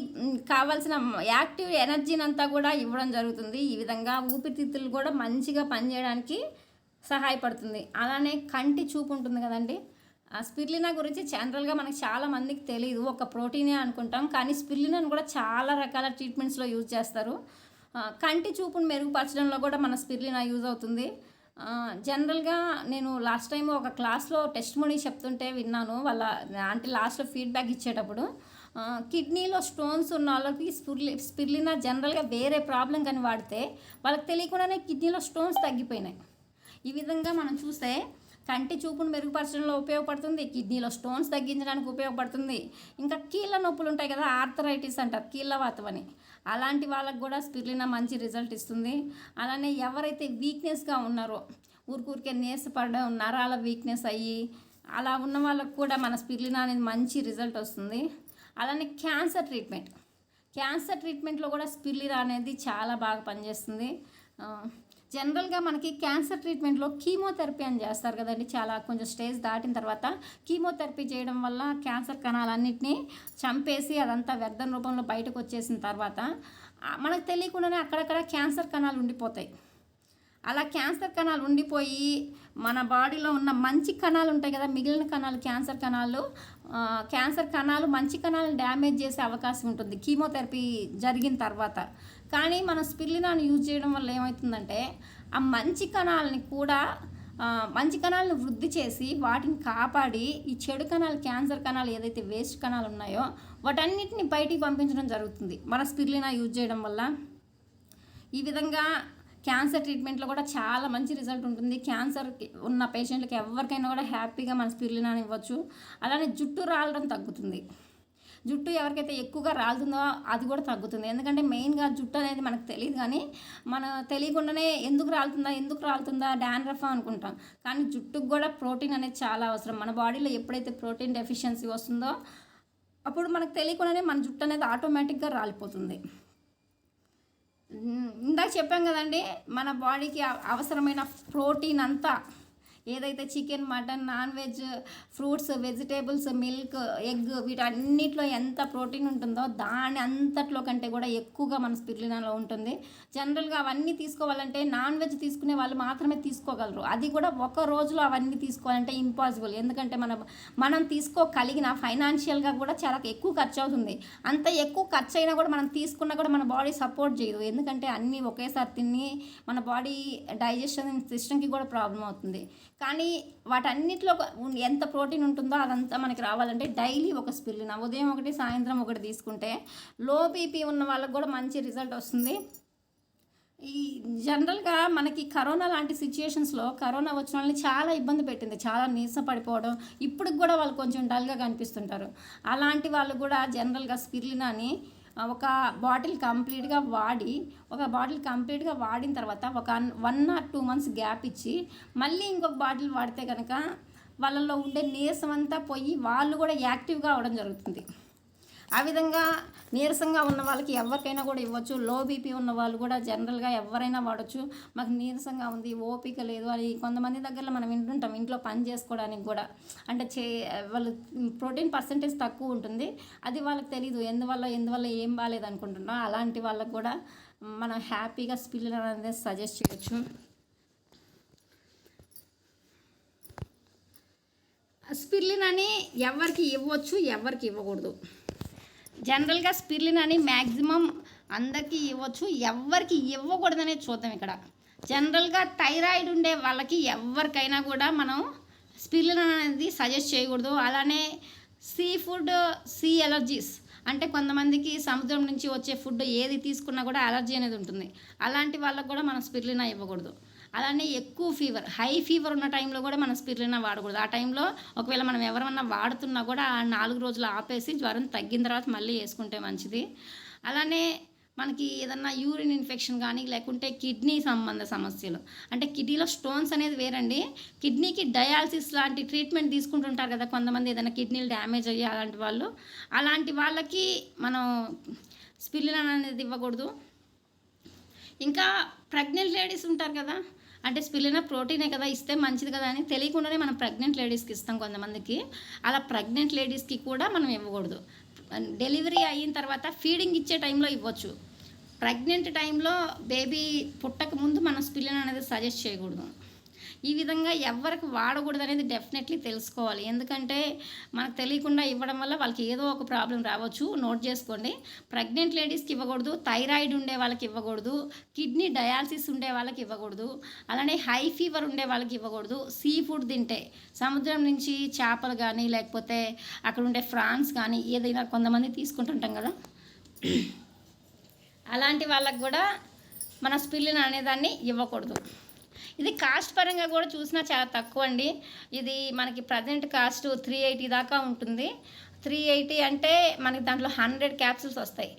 కావాల్సిన యాక్టివ్ ఎనర్జీని అంతా కూడా ఇవ్వడం జరుగుతుంది. ఈ విధంగా ఊపిరితిత్తులు కూడా మంచిగా పనిచేయడానికి సహాయపడుతుంది. అలానే కంటి చూపు ఉంటుంది కదండి, స్పిర్లినా గురించి జనరల్గా మనకి చాలా మందికి తెలియదు, ఒక ప్రోటీనే అనుకుంటాం. కానీ స్పిర్లినాని కూడా చాలా రకాల ట్రీట్మెంట్స్లో యూజ్ చేస్తారు. కంటి చూపును మెరుగుపరచడంలో కూడా మన స్పిర్లినా యూజ్ అవుతుంది. జనరల్గా నేను లాస్ట్ టైం ఒక క్లాస్లో టెస్ట్ మనీ చెప్తుంటే విన్నాను. అంటే లాస్ట్లో ఫీడ్బ్యాక్ ఇచ్చేటప్పుడు కిడ్నీలో స్టోన్స్ ఉన్న వాళ్ళకి స్పిర్లినా జనరల్గా వేరే ప్రాబ్లం కానీ వాడితే వాళ్ళకి తెలియకుండానే కిడ్నీలో స్టోన్స్ తగ్గిపోయినాయి. ఈ విధంగా మనం చూస్తే కంటి చూపును మెరుగుపరచడంలో ఉపయోగపడుతుంది, కిడ్నీలో స్టోన్స్ తగ్గించడానికి ఉపయోగపడుతుంది. ఇంకా కీళ్ళ నొప్పులు ఉంటాయి కదా, ఆర్థరైటిస్ అంటారు, కీళ్ళవాతం అని, అలాంటి వాళ్ళకు కూడా స్పిర్లినా మంచి రిజల్ట్ ఇస్తుంది. అలానే ఎవరైతే వీక్నెస్గా ఉన్నారో, ఊరికే నీరసపడడం, నరాల వీక్నెస్ అయ్యి అలా ఉన్న వాళ్ళకు కూడా మన స్పిర్లినా అనేది మంచి రిజల్ట్ వస్తుంది. అలానే క్యాన్సర్ ట్రీట్మెంట్లో కూడా స్పిర్లినా అనేది చాలా బాగా పనిచేస్తుంది. జనరల్గా మనకి క్యాన్సర్ ట్రీట్మెంట్లో కీమోథెరపీ అని చేస్తారు కదండి. చాలా కొంచెం స్టేజ్ దాటిన తర్వాత కీమోథెరపీ చేయడం వల్ల క్యాన్సర్ కణాలన్నింటినీ చంపేసి అదంతా వ్యర్థం రూపంలో బయటకు వచ్చేసిన తర్వాత మనకు తెలియకుండానే అక్కడక్కడ క్యాన్సర్ కణాలు ఉండిపోతాయి. అలా క్యాన్సర్ కణాలు ఉండిపోయి మన బాడీలో ఉన్న మంచి కణాలు ఉంటాయి కదా, మిగిలిన కణాలు క్యాన్సర్ కణాలు మంచి కణాలను డ్యామేజ్ చేసే అవకాశం ఉంటుంది కీమోథెరపీ జరిగిన తర్వాత. కానీ మనం స్పిరులినాను యూజ్ చేయడం వల్ల ఏమవుతుందంటే ఆ మంచి కణాలను వృద్ధి చేసి వాటిని కాపాడి ఈ చెడు కణాలు, క్యాన్సర్ కణాలు ఏదైతే వేస్ట్ కణాలు ఉన్నాయో వాటన్నిటిని బయటికి పంపించడం జరుగుతుంది మన స్పిరులినా యూజ్ చేయడం వల్ల. ఈ విధంగా క్యాన్సర్ ట్రీట్మెంట్లో కూడా చాలా మంచి రిజల్ట్ ఉంటుంది. క్యాన్సర్ ఉన్న పేషెంట్లకి ఎవరికైనా కూడా హ్యాపీగా మన స్పిరులినాని ఇవ్వచ్చు. అలానే జుట్టు రాలడం తగ్గుతుంది. జుట్టు ఎవరికైతే ఎక్కువగా రాలుతుందో అది కూడా తగ్గుతుంది. ఎందుకంటే మెయిన్గా జుట్టు అనేది మనకు తెలియదు, కానీ మన తెలియకుండానే ఎందుకు రాలుతుందా డాండ్రఫ్ అనుకుంటాం. కానీ జుట్టుకు కూడా ప్రోటీన్ అనేది చాలా అవసరం. మన బాడీలో ఎప్పుడైతే ప్రోటీన్ డెఫిషియన్సీ వస్తుందో అప్పుడు మనకు తెలియకుండానే మన జుట్టు అనేది ఆటోమేటిక్గా రాలిపోతుంది. ఇందాక చెప్పాం కదండి, మన బాడీకి అవసరమైన ప్రోటీన్ అంతా ఏదైతే chicken, mutton, non veg, fruits, vegetables, milk, egg వీటన్నిటిలో ఎంత ప్రోటీన్ ఉంటుందో దాని అంతట్లో కంటే కూడా ఎక్కువగా మన స్పిరులినాలో ఉంటుంది. జనరల్గా అవన్నీ తీసుకోవాలంటే నాన్ వెజ్ తీసుకునే వాళ్ళు మాత్రమే తీసుకోగలరు. అది కూడా ఒక రోజులో అవన్నీ తీసుకోవాలంటే ఇంపాసిబుల్. ఎందుకంటే మనం తీసుకోగలిగిన ఫైనాన్షియల్గా కూడా చాలా ఎక్కువ ఖర్చు అవుతుంది. అంత ఎక్కువ ఖర్చు అయినా కూడా మనం తీసుకున్నా కూడా మన బాడీ సపోర్ట్ చేయదు. ఎందుకంటే అన్నీ ఒకేసారి తిని మన బాడీ డైజెషన్ సిస్టమ్కి కూడా ప్రాబ్లం అవుతుంది. కానీ వాటన్నిటిలో ఎంత ప్రోటీన్ ఉంటుందో అదంతా మనకి రావాలంటే డైలీ ఒక స్పిరులినా, ఉదయం ఒకటి, సాయంత్రం ఒకటి తీసుకుంటే లో బీపీ ఉన్న వాళ్ళకు కూడా మంచి రిజల్ట్ వస్తుంది. ఈ జనరల్గా మనకి కరోనా లాంటి సిచ్యుయేషన్స్లో కరోనా వచ్చిన వాళ్ళని చాలా ఇబ్బంది పెట్టింది. చాలా నీరస పడిపోవడం, ఇప్పటికి కూడా వాళ్ళు కొంచెం డల్గా కనిపిస్తుంటారు. అలాంటి వాళ్ళు కూడా జనరల్గా స్పిరులినాని ఒక బాటిల్ కంప్లీట్గా వాడిన తర్వాత ఒక 1 or 2 months గ్యాప్ ఇచ్చి మళ్ళీ ఇంకొక బాటిల్ వాడితే కనుక వాళ్ళల్లో ఉండే నీరసం అంతా పోయి వాళ్ళు కూడా యాక్టివ్గా అవ్వడం జరుగుతుంది. ఆ విధంగా నీరసంగా ఉన్న వాళ్ళకి ఎవరికైనా కూడా ఇవ్వచ్చు. లో బీపీ ఉన్న వాళ్ళు కూడా జనరల్గా ఎవరైనా వాడచ్చు. మాకు నీరసంగా ఉంది, ఓపిక లేదు అని కొంతమంది దగ్గరలో మనం వింటుంటాం. ఇంట్లో పని చేసుకోవడానికి కూడా అంటే వాళ్ళు ప్రోటీన్ పర్సెంటేజ్ తక్కువ ఉంటుంది. అది వాళ్ళకి తెలీదు, ఎందువల్ల ఏం బాగాలేదు అనుకుంటున్నాం. అలాంటి వాళ్ళకు కూడా మనం హ్యాపీగా స్పిరులినా అనేది సజెస్ట్ చేయొచ్చు. స్పిరులినాని ఎవరికి ఇవ్వచ్చు, ఎవరికి ఇవ్వకూడదు. జనరల్గా స్పిరులినాని మ్యాక్సిమం అందరికీ ఇవ్వచ్చు, ఎవరికి ఇవ్వకూడదనే చూద్దాం. ఇక్కడ జనరల్గా థైరాయిడ్ ఉండే వాళ్ళకి ఎవరికైనా కూడా మనం స్పిరులినా అనేది సజెస్ట్ చేయకూడదు. అలానే సీ ఎలర్జీస్ అంటే కొంతమందికి సముద్రం నుంచి వచ్చే ఫుడ్ ఏది తీసుకున్నా కూడా అలర్జీ అనేది ఉంటుంది. అలాంటి వాళ్ళకు కూడా మనం స్పిరులినా ఇవ్వకూడదు. అలానే ఎక్కువ హై ఫీవర్ ఉన్న టైంలో కూడా మనం స్పిరులినా వాడకూడదు. ఆ టైంలో ఒకవేళ మనం ఎవరన్నా వాడుతున్నా కూడా 4 రోజులు ఆపేసి జ్వరం తగ్గిన తర్వాత మళ్ళీ వేసుకుంటే మంచిది. అలానే మనకి ఏదన్నా యూరిన్ ఇన్ఫెక్షన్ కానీ లేకుంటే కిడ్నీ సంబంధ సమస్యలు, అంటే కిడ్నీలో స్టోన్స్ అనేది వేరండి. కిడ్నీకి డయాలసిస్ లాంటి ట్రీట్మెంట్ తీసుకుంటుంటారు కదా కొంతమంది, ఏదైనా కిడ్నీలు డ్యామేజ్ అయ్యి అలాంటి వాళ్ళకి మనం స్పిరులినా అనేది ఇవ్వకూడదు. ఇంకా ప్రెగ్నెంట్ లేడీస్ ఉంటారు కదా, అంటే స్పిరులినా ప్రోటీనే కదా, ఇస్తే మంచిది కదా అని తెలియకుండానే మనం ప్రెగ్నెంట్ లేడీస్కి ఇస్తాం కొంతమందికి. అలా ప్రెగ్నెంట్ లేడీస్కి కూడా మనం ఇవ్వకూడదు. డెలివరీ అయిన తర్వాత ఫీడింగ్ ఇచ్చే టైంలో ఇవ్వచ్చు. ప్రెగ్నెంట్ టైంలో బేబీ పుట్టక ముందు మనం స్పిరులినా అనేది సజెస్ట్ చేయకూడదు. ఈ విధంగా ఎవరికి వాడకూడదు అనేది డెఫినెట్లీ తెలుసుకోవాలి. ఎందుకంటే మనకు తెలియకుండా ఇవ్వడం వల్ల వాళ్ళకి ఏదో ఒక ప్రాబ్లం రావచ్చు. నోట్ చేసుకోండి. ప్రెగ్నెంట్ లేడీస్కి ఇవ్వకూడదు, థైరాయిడ్ ఉండే వాళ్ళకి ఇవ్వకూడదు, కిడ్నీ డయాలసిస్ ఉండే వాళ్ళకి ఇవ్వకూడదు, అలానే హై ఫీవర్ ఉండే వాళ్ళకి ఇవ్వకూడదు. సీ ఫుడ్ తింటే సముద్రం నుంచి చేపలు కానీ లేకపోతే అక్కడ ఉండే ఫ్రాన్స్ కానీ ఏదైనా కొంతమంది తీసుకుంటుంటాం కదా, అలాంటి వాళ్ళకు కూడా మన స్పిరులినా అనేదాన్ని ఇవ్వకూడదు. ఇది కాస్ట్ పరంగా కూడా చూసినా చాలా తక్కువ అండి. ఇది మనకి ప్రజెంట్ కాస్ట్ 380 దాకా ఉంటుంది. 380 అంటే మనకి దాంట్లో 100 క్యాప్సూల్స్ వస్తాయి.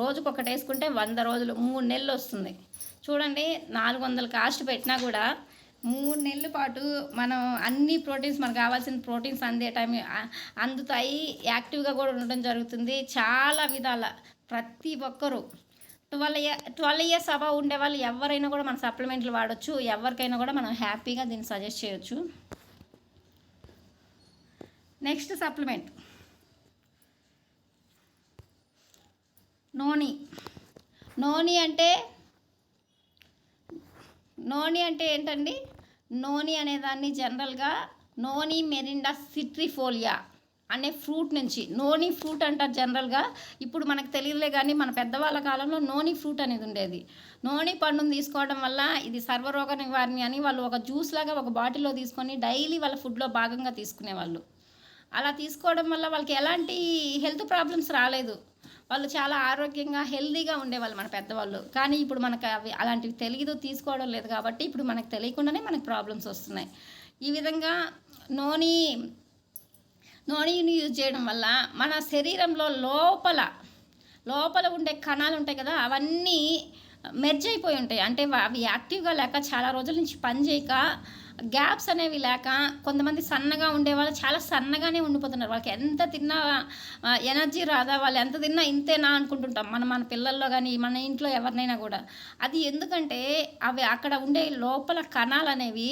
రోజుకు ఒకటి వేసుకుంటే 100 రోజులు 3 నెలలు వస్తుంది. చూడండి, 400 కాస్ట్ పెట్టినా కూడా 3 నెలల పాటు మనం అన్ని ప్రోటీన్స్, మనకు కావాల్సిన ప్రోటీన్స్ అందే టైం అందుతాయి. యాక్టివ్గా కూడా ఉండడం జరుగుతుంది. చాలా విధాల ప్రతి ఒక్కరూ ట్వెల్వ్ ఇయర్స్ అబవ్ ఉండే వాళ్ళు ఎవరైనా కూడా మన సప్లిమెంట్లు వాడచ్చు. ఎవరికైనా కూడా మనం హ్యాపీగా దీన్ని సజెస్ట్ చేయొచ్చు. Next supplement నోని. నోని అంటే ఏంటండి? నోని అనేదాన్ని జనరల్గా నోని మెరిండా సిట్రిఫోలియా అనే ఫ్రూట్ నుంచి, నోని ఫ్రూట్ అంటారు జనరల్గా. ఇప్పుడు మనకు తెలియలే కానీ మన పెద్దవాళ్ళ కాలంలో నోని ఫ్రూట్ అనేది ఉండేది. నోని పండును తీసుకోవడం వల్ల ఇది సర్వరోగ నివారణ అని వాళ్ళు ఒక జ్యూస్ లాగా ఒక బాటిల్లో తీసుకొని డైలీ వాళ్ళ ఫుడ్లో భాగంగా తీసుకునేవాళ్ళు. అలా తీసుకోవడం వల్ల వాళ్ళకి ఎలాంటి హెల్త్ ప్రాబ్లమ్స్ రాలేదు. వాళ్ళు చాలా ఆరోగ్యంగా హెల్తీగా ఉండేవాళ్ళు మన పెద్దవాళ్ళు. కానీ ఇప్పుడు మనకు అవి అలాంటివి తెలియదు, తీసుకోవడం లేదు కాబట్టి ఇప్పుడు మనకు తెలియకుండానే మనకు ప్రాబ్లమ్స్ వస్తున్నాయి. ఈ విధంగా నోనీని యూజ్ చేయడం వల్ల మన శరీరంలో లోపల ఉండే కణాలు ఉంటాయి కదా, అవన్నీ మెర్జ్ అయిపోయి ఉంటాయి. అంటే అవి యాక్టివ్గా లేక చాలా రోజుల నుంచి పనిచేయక గ్యాప్స్ అనేవి లేక కొంతమంది సన్నగా ఉండేవాళ్ళు చాలా సన్నగానే ఉండిపోతున్నారు. వాళ్ళకి ఎంత తిన్నా ఎనర్జీ రాదా, వాళ్ళు ఎంత తిన్నా ఇంతేనా అనుకుంటుంటాం మన పిల్లల్లో కానీ మన ఇంట్లో ఎవరినైనా కూడా. అది ఎందుకంటే అవి అక్కడ ఉండే లోపల కణాలు అనేవి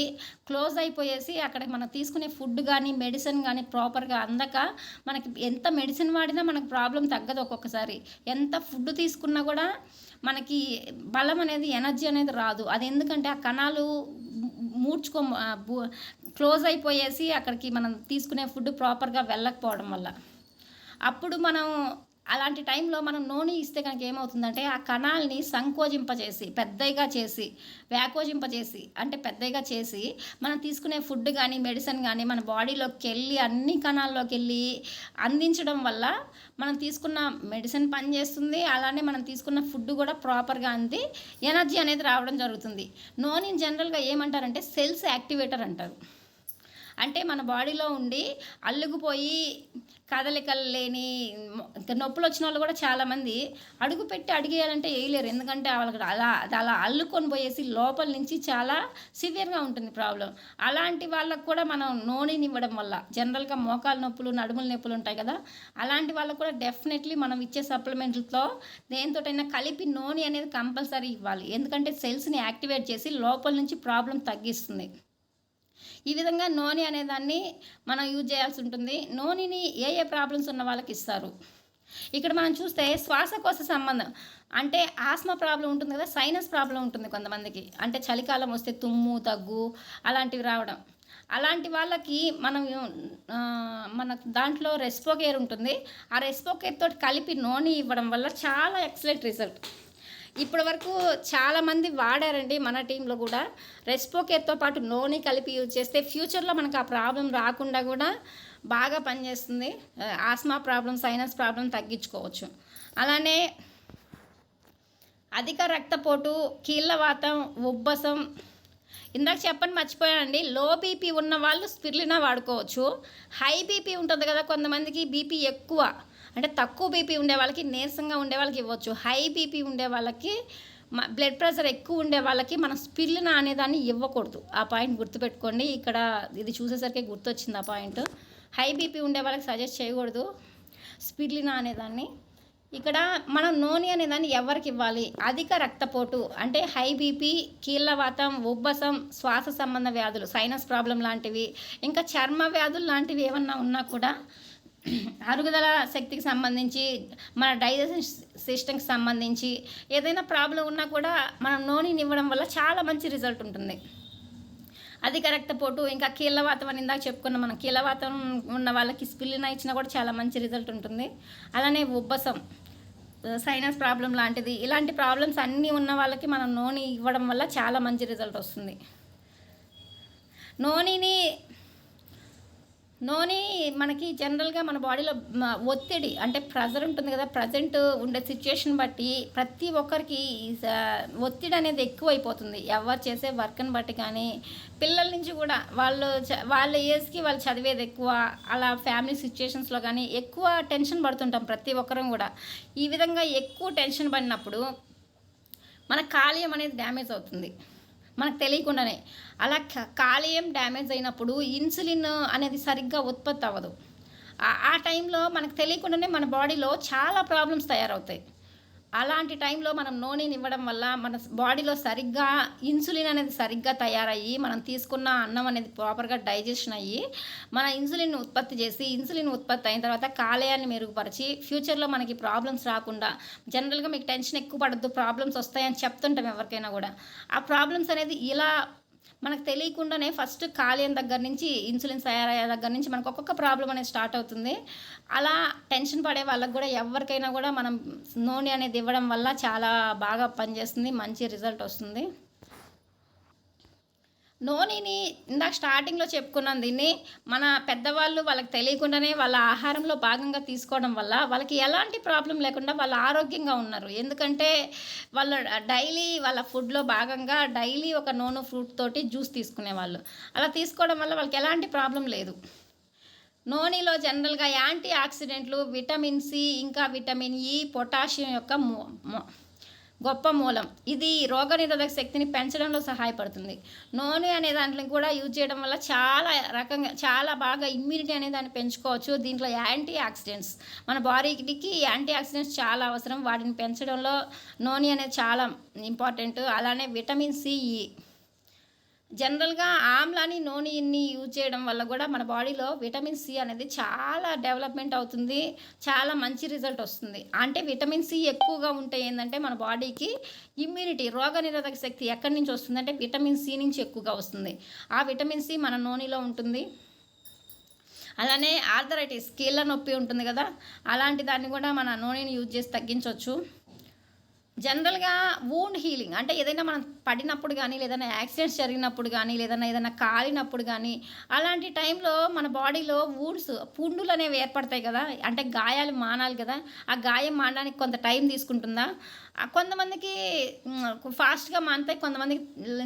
క్లోజ్ అయిపోయేసి అక్కడ మనం తీసుకునే ఫుడ్ కానీ మెడిసిన్ కానీ ప్రాపర్గా అందక మనకి ఎంత మెడిసిన్ వాడినా మనకు ప్రాబ్లం తగ్గదు. ఒక్కొక్కసారి ఎంత ఫుడ్ తీసుకున్నా కూడా మనకి బలం అనేది ఎనర్జీ అనేది రాదు. అది ఎందుకంటే ఆ కణాలు క్లోజ్ అయిపోయేసి అక్కడికి మనం తీసుకునే ఫుడ్ ప్రాపర్గా వెళ్ళకపోవడం వల్ల. అప్పుడు మనం అలాంటి టైంలో మనం నూనె ఇస్తే కనుక ఏమవుతుందంటే ఆ కణాలని సంకోచింపజేసి వ్యాకోచింపజేసి అంటే పెద్దగా చేసి మనం తీసుకునే ఫుడ్ కానీ మెడిసిన్ కానీ మన బాడీలోకి వెళ్ళి అన్ని కణాల్లోకి వెళ్ళి అందించడం వల్ల మనం తీసుకున్న మెడిసిన్ పనిచేస్తుంది. అలానే మనం తీసుకున్న ఫుడ్ కూడా ప్రాపర్గా అంది ఎనర్జీ అనేది రావడం జరుగుతుంది. నూనెని జనరల్గా ఏమంటారంటే సెల్స్ యాక్టివేటర్ అంటారు. అంటే మన బాడీలో ఉండి అల్లుకుపోయి కదలికలు లేని నొప్పులు వచ్చిన వాళ్ళు కూడా చాలామంది అడిగేయాలంటే వేయలేరు. ఎందుకంటే వాళ్ళకి అలా అల్లుకొని పోయేసి లోపల నుంచి చాలా సివియర్గా ఉంటుంది ప్రాబ్లం. అలాంటి వాళ్ళకు కూడా మనం నూనెని ఇవ్వడం వల్ల జనరల్గా మోకాలు నొప్పులు నడుముల నొప్పులు ఉంటాయి కదా, అలాంటి వాళ్ళకు కూడా డెఫినెట్లీ మనం ఇచ్చే సప్లిమెంట్లతో దేనితోటైనా కలిపి నూనె అనేది కంపల్సరీ ఇవ్వాలి. ఎందుకంటే సెల్స్ని యాక్టివేట్ చేసి లోపల నుంచి ప్రాబ్లం తగ్గిస్తుంది. ఈ విధంగా నూనె అనేదాన్ని మనం యూజ్ చేయాల్సి ఉంటుంది. నూనెని ఏ ప్రాబ్లమ్స్ ఉన్న వాళ్ళకి ఇస్తారు. ఇక్కడ మనం చూస్తే శ్వాసకోశ సంబంధం అంటే ఆస్మా ప్రాబ్లం ఉంటుంది కదా, సైనస్ ప్రాబ్లం ఉంటుంది కొంతమందికి. అంటే చలికాలం వస్తే తుమ్ము దగ్గు అలాంటివి రావడం, అలాంటి వాళ్ళకి మన దాంట్లో రెస్పోకేర్ ఉంటుంది. ఆ రెస్పోకేర్ తోటి కలిపి నూనె ఇవ్వడం వల్ల చాలా ఎక్సలెంట్ రిజల్ట్. ఇప్పటి వరకు చాలామంది వాడారండి మన టీంలో కూడా. రెస్పోకేర్తో పాటు నూనె కలిపి యూజ్ చేస్తే ఫ్యూచర్లో మనకు ఆ ప్రాబ్లం రాకుండా కూడా బాగా పనిచేస్తుంది. ఆస్మా ప్రాబ్లం సైనస్ ప్రాబ్లం తగ్గించుకోవచ్చు. అలానే అధిక రక్తపోటు, కీళ్ళవాతం, ఉబ్బసం ఇందాక చెప్పని మర్చిపోయానండి. లో బీపీ ఉన్న వాళ్ళు స్పిరులినా వాడుకోవచ్చు. హై బీపీ ఉంటుంది కదా కొంతమందికి, బీపీ ఎక్కువ అంటే తక్కువ బీపీ ఉండే వాళ్ళకి నీరసంగా ఉండే వాళ్ళకి ఇవ్వచ్చు. హై బీపీ ఉండే వాళ్ళకి బ్లడ్ ప్రెషర్ ఎక్కువ ఉండే వాళ్ళకి మనం స్పిరులినా అనేదాన్ని ఇవ్వకూడదు. ఆ పాయింట్ గుర్తుపెట్టుకోండి. ఇక్కడ ఇది చూసేసరికి గుర్తొచ్చింది ఆ పాయింట్. హై బీపీ ఉండే వాళ్ళకి సజెస్ట్ చేయకూడదు స్పిరులినా అనేదాన్ని. ఇక్కడ మనం నూనె అనేదాన్ని ఎవరికి ఇవ్వాలి? అధిక రక్తపోటు అంటే హై బీపీ, కీళ్ళవాతం, ఉబ్బసం, శ్వాస సంబంధ వ్యాధులు, సైనస్ ప్రాబ్లం లాంటివి, ఇంకా చర్మ వ్యాధులు లాంటివి ఏమన్నా ఉన్నా కూడా, అరుగుదల శక్తికి సంబంధించి, మన డైజెషన్ సిస్టమ్కి సంబంధించి ఏదైనా ప్రాబ్లం ఉన్నా కూడా మనం నూనెని ఇవ్వడం వల్ల చాలా మంచి రిజల్ట్ ఉంటుంది. అధిక రక్తపోటు, ఇంకా కీళ్ళవాతం అని ఇందాక చెప్పుకున్నాం. మనం కీళ్ళవాతం ఉన్న వాళ్ళకి స్పిరులినా ఇచ్చినా కూడా చాలా మంచి రిజల్ట్ ఉంటుంది. అలానే ఉబ్బసం, సైనస్ ప్రాబ్లం లాంటిది, ఇలాంటి ప్రాబ్లమ్స్ అన్నీ ఉన్న వాళ్ళకి మనం నూనె ఇవ్వడం వల్ల చాలా మంచి రిజల్ట్ వస్తుంది. నూనె మనకి జనరల్గా మన బాడీలో ఒత్తిడి అంటే ప్రెజర్ ఉంటుంది కదా, ప్రజెంట్ ఉండే సిచ్యుయేషన్ బట్టి ప్రతి ఒక్కరికి ఒత్తిడి అనేది ఎక్కువైపోతుంది. ఎవరు చేసే వర్క్ని బట్టి కానీ, పిల్లల నుంచి కూడా వాళ్ళ ఏజ్కి వాళ్ళు చదివేది ఎక్కువ, అలా ఫ్యామిలీ సిచ్యుయేషన్స్లో కానీ ఎక్కువ టెన్షన్ పడుతుంటాం ప్రతి ఒక్కరం కూడా. ఈ విధంగా ఎక్కువ టెన్షన్ పడినప్పుడు మన కాలేయం అనేది డ్యామేజ్ అవుతుంది మనకు తెలియకుండానే. అలా కాలేయం డ్యామేజ్ అయినప్పుడు ఇన్సులిన్ అనేది సరిగ్గా ఉత్పత్తి అవ్వదు. ఆ టైంలో మనకు తెలియకుండానే మన బాడీలో చాలా ప్రాబ్లమ్స్ తయారవుతాయి. అలాంటి టైంలో మనం నూనెని ఇవ్వడం వల్ల మన బాడీలో సరిగ్గా ఇన్సులిన్ అనేది సరిగ్గా తయారయ్యి మనం తీసుకున్న అన్నం అనేది ప్రాపర్గా డైజెషన్ అయ్యి మన ఇన్సులిన్ ఉత్పత్తి చేసి ఇన్సులిన్ ఉత్పత్తి అయిన తర్వాత కాలేయాన్ని మెరుగుపరిచి ఫ్యూచర్లో మనకి ప్రాబ్లమ్స్ రాకుండా జనరల్గా మీకు టెన్షన్ ఎక్కువ పడద్దు ప్రాబ్లమ్స్ వస్తాయని చెప్తుంటాం ఎవరికైనా కూడా ఆ ప్రాబ్లమ్స్ అనేది ఇలా మనకు తెలియకుండానే ఫస్ట్ కాలేయం దగ్గర నుంచి ఇన్సులిన్ తయారయ్యే దగ్గర నుంచి మనకు ఒక్కొక్క ప్రాబ్లం అనేది స్టార్ట్ అవుతుంది. అలా టెన్షన్ పడే వాళ్ళకి కూడా ఎవరికైనా కూడా మనం నూనె అనేది ఇవ్వడం వల్ల చాలా బాగా పనిచేస్తుంది, మంచి రిజల్ట్ వస్తుంది. నూనెని ఇందాక స్టార్టింగ్లో చెప్పుకున్నాను. దీన్ని మన పెద్దవాళ్ళు వాళ్ళకి తెలియకుండానే వాళ్ళ ఆహారంలో భాగంగా తీసుకోవడం వల్ల వాళ్ళకి ఎలాంటి ప్రాబ్లం లేకుండా వాళ్ళు ఆరోగ్యంగా ఉన్నారు. ఎందుకంటే వాళ్ళు డైలీ వాళ్ళ ఫుడ్లో భాగంగా డైలీ ఒక నూనె ఫ్రూట్ తోటి జ్యూస్ తీసుకునేవాళ్ళు. అలా తీసుకోవడం వల్ల వాళ్ళకి ఎలాంటి ప్రాబ్లం లేదు. నూనెలో జనరల్గా యాంటీ ఆక్సిడెంట్లు, విటమిన్ సి, ఇంకా విటమిన్ ఈ, పొటాషియం యొక్క గొప్ప మూలం. ఇది రోగనిరోధక శక్తిని పెంచడంలో సహాయపడుతుంది. నూనె అనే దాంట్లో కూడా యూజ్ చేయడం వల్ల చాలా బాగా ఇమ్యూనిటీ అనే దాన్ని పెంచుకోవచ్చు. దీంట్లో యాంటీ ఆక్సిడెంట్స్ మన బాడీకి యాంటీ ఆక్సిడెంట్స్ చాలా అవసరం. వాటిని పెంచడంలో నూనె అనేది చాలా ఇంపార్టెంట్. అలానే విటమిన్ సి, జనరల్గా ఆమ్లాని నూనెని యూజ్ చేయడం వల్ల కూడా మన బాడీలో విటమిన్ సి అనేది చాలా డెవలప్మెంట్ అవుతుంది, చాలా మంచి రిజల్ట్ వస్తుంది. అంటే విటమిన్ సి ఎక్కువగా ఉంటే ఏంటంటే మన బాడీకి ఇమ్యూనిటీ, రోగనిరోధక శక్తి ఎక్కడి నుంచి వస్తుందంటే విటమిన్ సి నుంచి ఎక్కువగా వస్తుంది. ఆ విటమిన్ సి మన నూనెలో ఉంటుంది. అలానే ఆర్థరైటిస్, కీళ్ళ నొప్పి ఉంటుంది కదా, అలాంటి దాన్ని కూడా మన నూనెని యూజ్ చేసి తగ్గించవచ్చు. జనరల్గా వూండ్ హీలింగ్ అంటే ఏదైనా మనం పడినప్పుడు కానీ, లేదన్నా యాక్సిడెంట్స్ జరిగినప్పుడు కానీ, ఏదైనా కాలినప్పుడు కానీ, అలాంటి టైంలో మన బాడీలో పుండులు అనేవి ఏర్పడతాయి కదా, అంటే గాయాలు మానాలి కదా, ఆ గాయం మానడానికి కొంత టైం తీసుకుంటుందా. కొంతమందికి ఫాస్ట్గా మానుతాయి, కొంతమందికి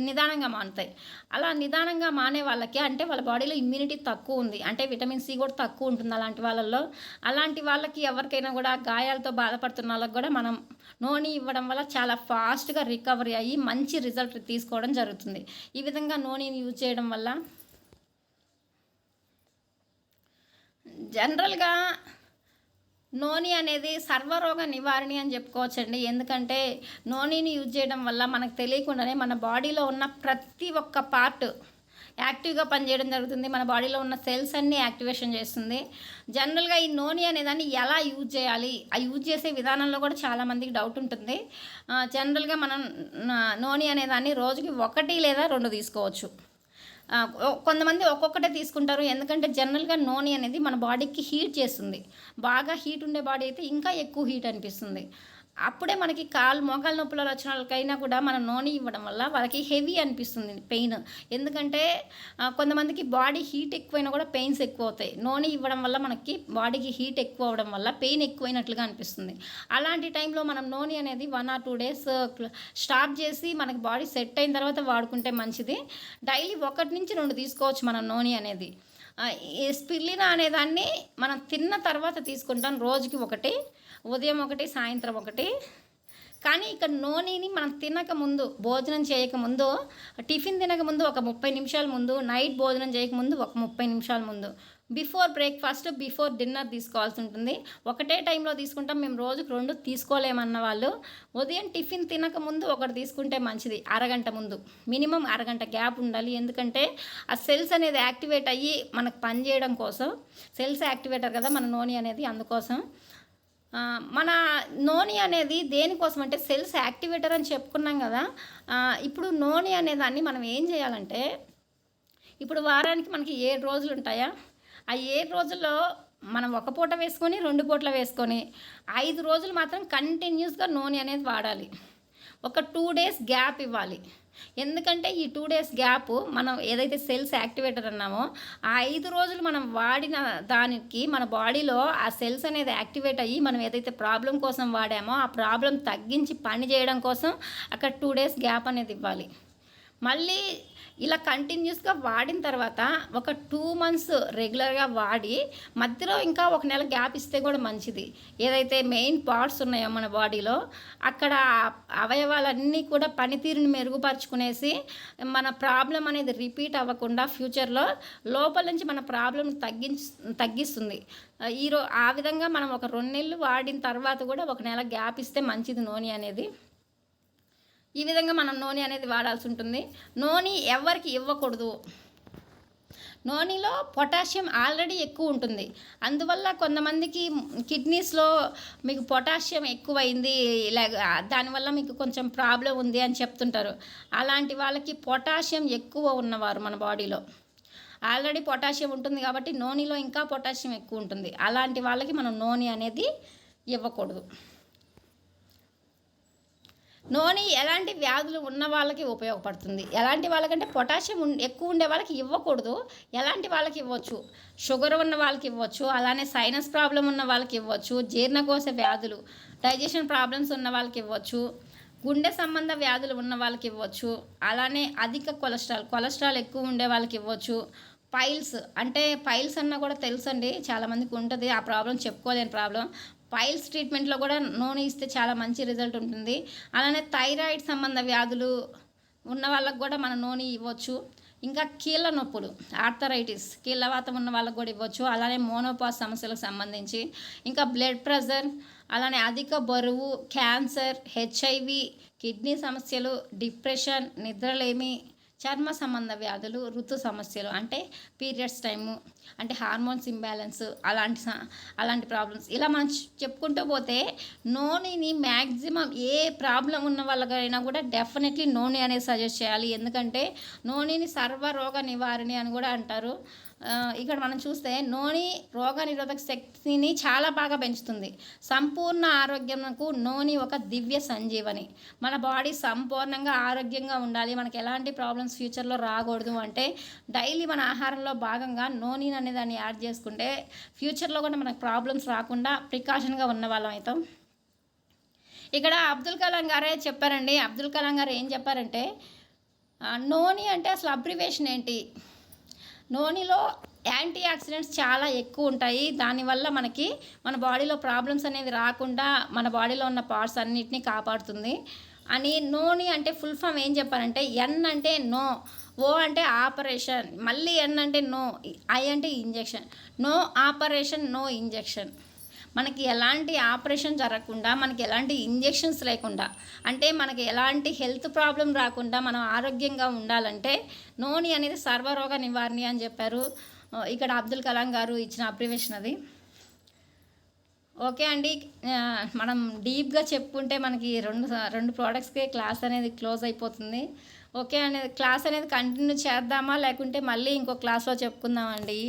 నిదానంగా మానుతాయి. అలా నిదానంగా మానే వాళ్ళకి అంటే వాళ్ళ బాడీలో ఇమ్యూనిటీ తక్కువ ఉంది, అంటే విటమిన్ సి కూడా తక్కువ ఉంటుంది అలాంటి వాళ్ళల్లో. అలాంటి వాళ్ళకి ఎవరికైనా కూడా గాయాలతో బాధపడుతున్న వాళ్ళకి కూడా మనం నూనె ఇవ్వడం వల్ల చాలా ఫాస్ట్గా రికవరీ అయ్యి మంచి రిజల్ట్ తీసుకోవడం జరుగుతుంది. ఈ విధంగా నూనెని యూజ్ చేయడం వల్ల జనరల్గా నూనె అనేది సర్వరోగ నివారణి అని చెప్పుకోవచ్చండి. ఎందుకంటే నూనెని యూజ్ చేయడం వల్ల మనకు తెలియకుండానే మన బాడీలో ఉన్న ప్రతి ఒక్క పార్ట్ యాక్టివ్గా పనిచేయడం జరుగుతుంది. మన బాడీలో ఉన్న సెల్స్ అన్నీ యాక్టివేషన్ చేస్తుంది. జనరల్గా ఈ నూనె అనేదాన్ని ఎలా యూజ్ చేయాలి, ఆ యూజ్ చేసే విధానంలో కూడా చాలామందికి డౌట్ ఉంటుంది. జనరల్గా మనం నూనె అనేదాన్ని రోజుకి 1 లేదా 2 తీసుకోవచ్చు. కొంతమంది ఒక్కొక్కటే తీసుకుంటారు. ఎందుకంటే జనరల్గా నూనె అనేది మన బాడీకి హీట్ చేస్తుంది. బాగా హీట్ ఉండే బాడీ అయితే ఇంకా ఎక్కువ హీట్ అనిపిస్తుంది. అప్పుడే మనకి మోకాల నొప్పుల వచ్చిన వాళ్ళకైనా కూడా మనం నూనె ఇవ్వడం వల్ల వాళ్ళకి హెవీ అనిపిస్తుంది పెయిన్. ఎందుకంటే కొంతమందికి బాడీ హీట్ ఎక్కువైనా కూడా పెయిన్స్ ఎక్కువ అవుతాయి. నూనె ఇవ్వడం వల్ల మనకి బాడీకి హీట్ ఎక్కువ అవడం వల్ల పెయిన్ ఎక్కువైనట్లుగా అనిపిస్తుంది. అలాంటి టైంలో మనం నూనె అనేది 1 or 2 days స్టాప్ చేసి మనకి బాడీ సెట్ అయిన తర్వాత వాడుకుంటే మంచిది. డైలీ 1 నుంచి 2 తీసుకోవచ్చు మనం నూనె అనేది. ఈ స్పిల్లినా అనేదాన్ని మనం తిన్న తర్వాత తీసుకుంటాం. రోజుకి 1, ఉదయం 1, సాయంత్రం 1. కానీ ఇక్కడ నూనెని మనం తినకముందు, భోజనం చేయకముందు, టిఫిన్ తినకముందు ఒక 30 నిమిషాల ముందు, నైట్ భోజనం చేయకముందు ఒక 30 నిమిషాల ముందు, బిఫోర్ బ్రేక్ఫాస్ట్, బిఫోర్ డిన్నర్ తీసుకోవాల్సి ఉంటుంది. ఒకటే టైంలో తీసుకుంటాం. మేము రోజుకు 2 తీసుకోలేమన్న వాళ్ళు ఉదయం టిఫిన్ తినకముందు 1 తీసుకుంటే మంచిది. అరగంట ముందు, మినిమం అరగంట గ్యాప్ ఉండాలి. ఎందుకంటే ఆ సెల్స్ అనేది యాక్టివేట్ అయ్యి మనకు పనిచేయడం కోసం, సెల్స్ యాక్టివేటర్ కదా మన నూనె అనేది, అందుకోసం మన నూనె అనేది దేనికోసం అంటే సెల్స్ యాక్టివేటర్ అని చెప్పుకున్నాం కదా. ఇప్పుడు నూనె అనేదాన్ని మనం ఏం చేయాలంటే, ఇప్పుడు వారానికి మనకి 7 రోజులు ఉంటాయా, ఆ 7 రోజుల్లో మనం 1 పూట వేసుకొని 2 పూటలు వేసుకొని 5 రోజులు మాత్రం కంటిన్యూస్గా నూనె అనేది వాడాలి. ఒక 2 days గ్యాప్ ఇవ్వాలి. ఎందుకంటే ఈ 2 days గ్యాప్ మనం ఏదైతే సెల్స్ యాక్టివేటర్ అన్నామో ఆ 5 రోజులు మనం వాడిన దానికి మన బాడీలో ఆ సెల్స్ అనేది యాక్టివేట్ అయ్యి మనం ఏదైతే ప్రాబ్లం కోసం వాడామో ఆ ప్రాబ్లం తగ్గించి పని చేయడం కోసం అక్కడ 2 days గ్యాప్ అనేది ఇవ్వాలి. మళ్ళీ ఇలా కంటిన్యూస్గా వాడిన తర్వాత ఒక 2 మంత్స్ రెగ్యులర్గా వాడి మధ్యలో ఇంకా ఒక నెల గ్యాప్ ఇస్తే కూడా మంచిది. ఏదైతే మెయిన్ పార్ట్స్ ఉన్నాయో మన బాడీలో అక్కడ అవయవాలన్నీ కూడా పనితీరుని మెరుగుపరుచుకునేసి మన ప్రాబ్లం అనేది రిపీట్ అవ్వకుండా ఫ్యూచర్లో లోపల నుంచి మన ప్రాబ్లం తగ్గిస్తుంది. ఆ విధంగా మనం ఒక 2 నెలలు వాడిన తర్వాత కూడా ఒక నెల గ్యాప్ ఇస్తే మంచిది నూనె అనేది. ఈ విధంగా మనం నూనె అనేది వాడాల్సి ఉంటుంది. నూనె ఎవరికి ఇవ్వకూడదు. నూనెలో పొటాషియం ఆల్రెడీ ఎక్కువ ఉంటుంది. అందువల్ల కొంతమందికి కిడ్నీస్లో మీకు పొటాషియం ఎక్కువైంది, దానివల్ల మీకు కొంచెం ప్రాబ్లం ఉంది అని చెప్తుంటారు. అలాంటి వాళ్ళకి పొటాషియం ఎక్కువ ఉన్నవారు మన బాడీలో ఆల్రెడీ పొటాషియం ఉంటుంది కాబట్టి నూనెలో ఇంకా పొటాషియం ఎక్కువ ఉంటుంది. అలాంటి వాళ్ళకి మనం నూనె అనేది ఇవ్వకూడదు. నూనె ఎలాంటి వ్యాధులు ఉన్న వాళ్ళకి ఉపయోగపడుతుంది, ఎలాంటి వాళ్ళకంటే పొటాషియం ఎక్కువ ఉండే వాళ్ళకి ఇవ్వకూడదు, ఎలాంటి వాళ్ళకి ఇవ్వచ్చు, షుగర్ ఉన్న వాళ్ళకి ఇవ్వచ్చు, అలానే సైనస్ ప్రాబ్లం ఉన్న వాళ్ళకి ఇవ్వచ్చు, జీర్ణకోశ వ్యాధులు డైజెషన్ ప్రాబ్లమ్స్ ఉన్న వాళ్ళకి ఇవ్వచ్చు, గుండె సంబంధ వ్యాధులు ఉన్న వాళ్ళకి ఇవ్వచ్చు, అలానే అధిక కొలెస్ట్రాల్ ఎక్కువ ఉండే వాళ్ళకి ఇవ్వచ్చు. పైల్స్ అన్న కూడా తెలుసండి, చాలామందికి ఉంటుంది ఆ ప్రాబ్లం, చెప్పుకోలేని ప్రాబ్లం. పైల్స్ ట్రీట్మెంట్లో కూడా నూనె ఇస్తే చాలా మంచి రిజల్ట్ ఉంటుంది. అలానే థైరాయిడ్ సంబంధ వ్యాధులు ఉన్న వాళ్ళకు కూడా మనం నూనె ఇవ్వచ్చు. ఇంకా కీళ్ళ నొప్పులు, ఆర్థరైటిస్, కీళ్ళవాతం ఉన్న వాళ్ళకు కూడా ఇవ్వచ్చు. అలానే మోనోపాస్ సమస్యలకు సంబంధించి, ఇంకా బ్లడ్ ప్రెషర్, అలానే అధిక బరువు, క్యాన్సర్, హెచ్ఐవి, కిడ్నీ సమస్యలు, డిప్రెషన్, నిద్రలేమి, చర్మ సంబంధ వ్యాధులు, ఋతు సమస్యలు అంటే పీరియడ్స్ టైము, అంటే హార్మోన్స్ ఇంబ్యాలెన్స్, అలాంటి ప్రాబ్లమ్స్ ఇలా మనం చెప్పుకుంటూ పోతే నూనెని మ్యాక్సిమం ఏ ప్రాబ్లం ఉన్న వాళ్ళకైనా కూడా డెఫినెట్లీ నూనె అనేది సజెస్ట్ చేయాలి. ఎందుకంటే నూనెని సర్వరోగ నివారణి అని కూడా అంటారు. ఇక్కడ మనం చూస్తే నూనె రోగనిరోధక శక్తిని చాలా బాగా పెంచుతుంది. సంపూర్ణ ఆరోగ్యంకు నూనె ఒక దివ్య సంజీవని. మన బాడీ సంపూర్ణంగా ఆరోగ్యంగా ఉండాలి, మనకి ఎలాంటి ప్రాబ్లమ్స్ ఫ్యూచర్లో రాకూడదు అంటే డైలీ మన ఆహారంలో భాగంగా నూనె అనే దాన్ని యాడ్ చేసుకుంటే ఫ్యూచర్లో కూడా మనకు ప్రాబ్లమ్స్ రాకుండా ప్రికాషన్గా ఉన్న వాళ్ళం అవుతాం. ఇక్కడ అబ్దుల్ కలాం గారే చెప్పారండి. అబ్దుల్ కలాం గారు ఏం చెప్పారంటే నూనె అంటే అసలు అబ్రివేషన్ ఏంటి, నూనెలో యాంటీ ఆక్సిడెంట్స్ చాలా ఎక్కువ ఉంటాయి, దానివల్ల మనకి మన బాడీలో ప్రాబ్లమ్స్ అనేది రాకుండా మన బాడీలో ఉన్న పార్ట్స్ అన్నిటినీ కాపాడుతుంది అని. నూనె అంటే ఫుల్ ఫామ్ ఏం చెప్పారంటే ఎన్ అంటే నో, ఓ అంటే ఆపరేషన్, మళ్ళీ ఎన్ అంటే నో, ఐ అంటే injection. No operation, no injection. మనకి ఎలాంటి ఆపరేషన్ జరగకుండా, మనకి ఎలాంటి ఇంజెక్షన్స్ లేకుండా, అంటే మనకి ఎలాంటి హెల్త్ ప్రాబ్లం రాకుండా మనం ఆరోగ్యంగా ఉండాలంటే నూనె అనేది సర్వరోగ నివారణి అని చెప్పారు. ఇక్కడ అబ్దుల్ కలాం గారు ఇచ్చిన అబ్రివేషన్ అది. ఓకే అండి, మనం డీప్గా చెప్పుకుంటే మనకి రెండు ప్రోడక్ట్స్కే క్లాస్ అనేది క్లోజ్ అయిపోతుంది. ఓకే అండి, క్లాస్ అనేది కంటిన్యూ చేద్దామా లేకుంటే మళ్ళీ ఇంకో క్లాస్లో చెప్పుకుందామండి.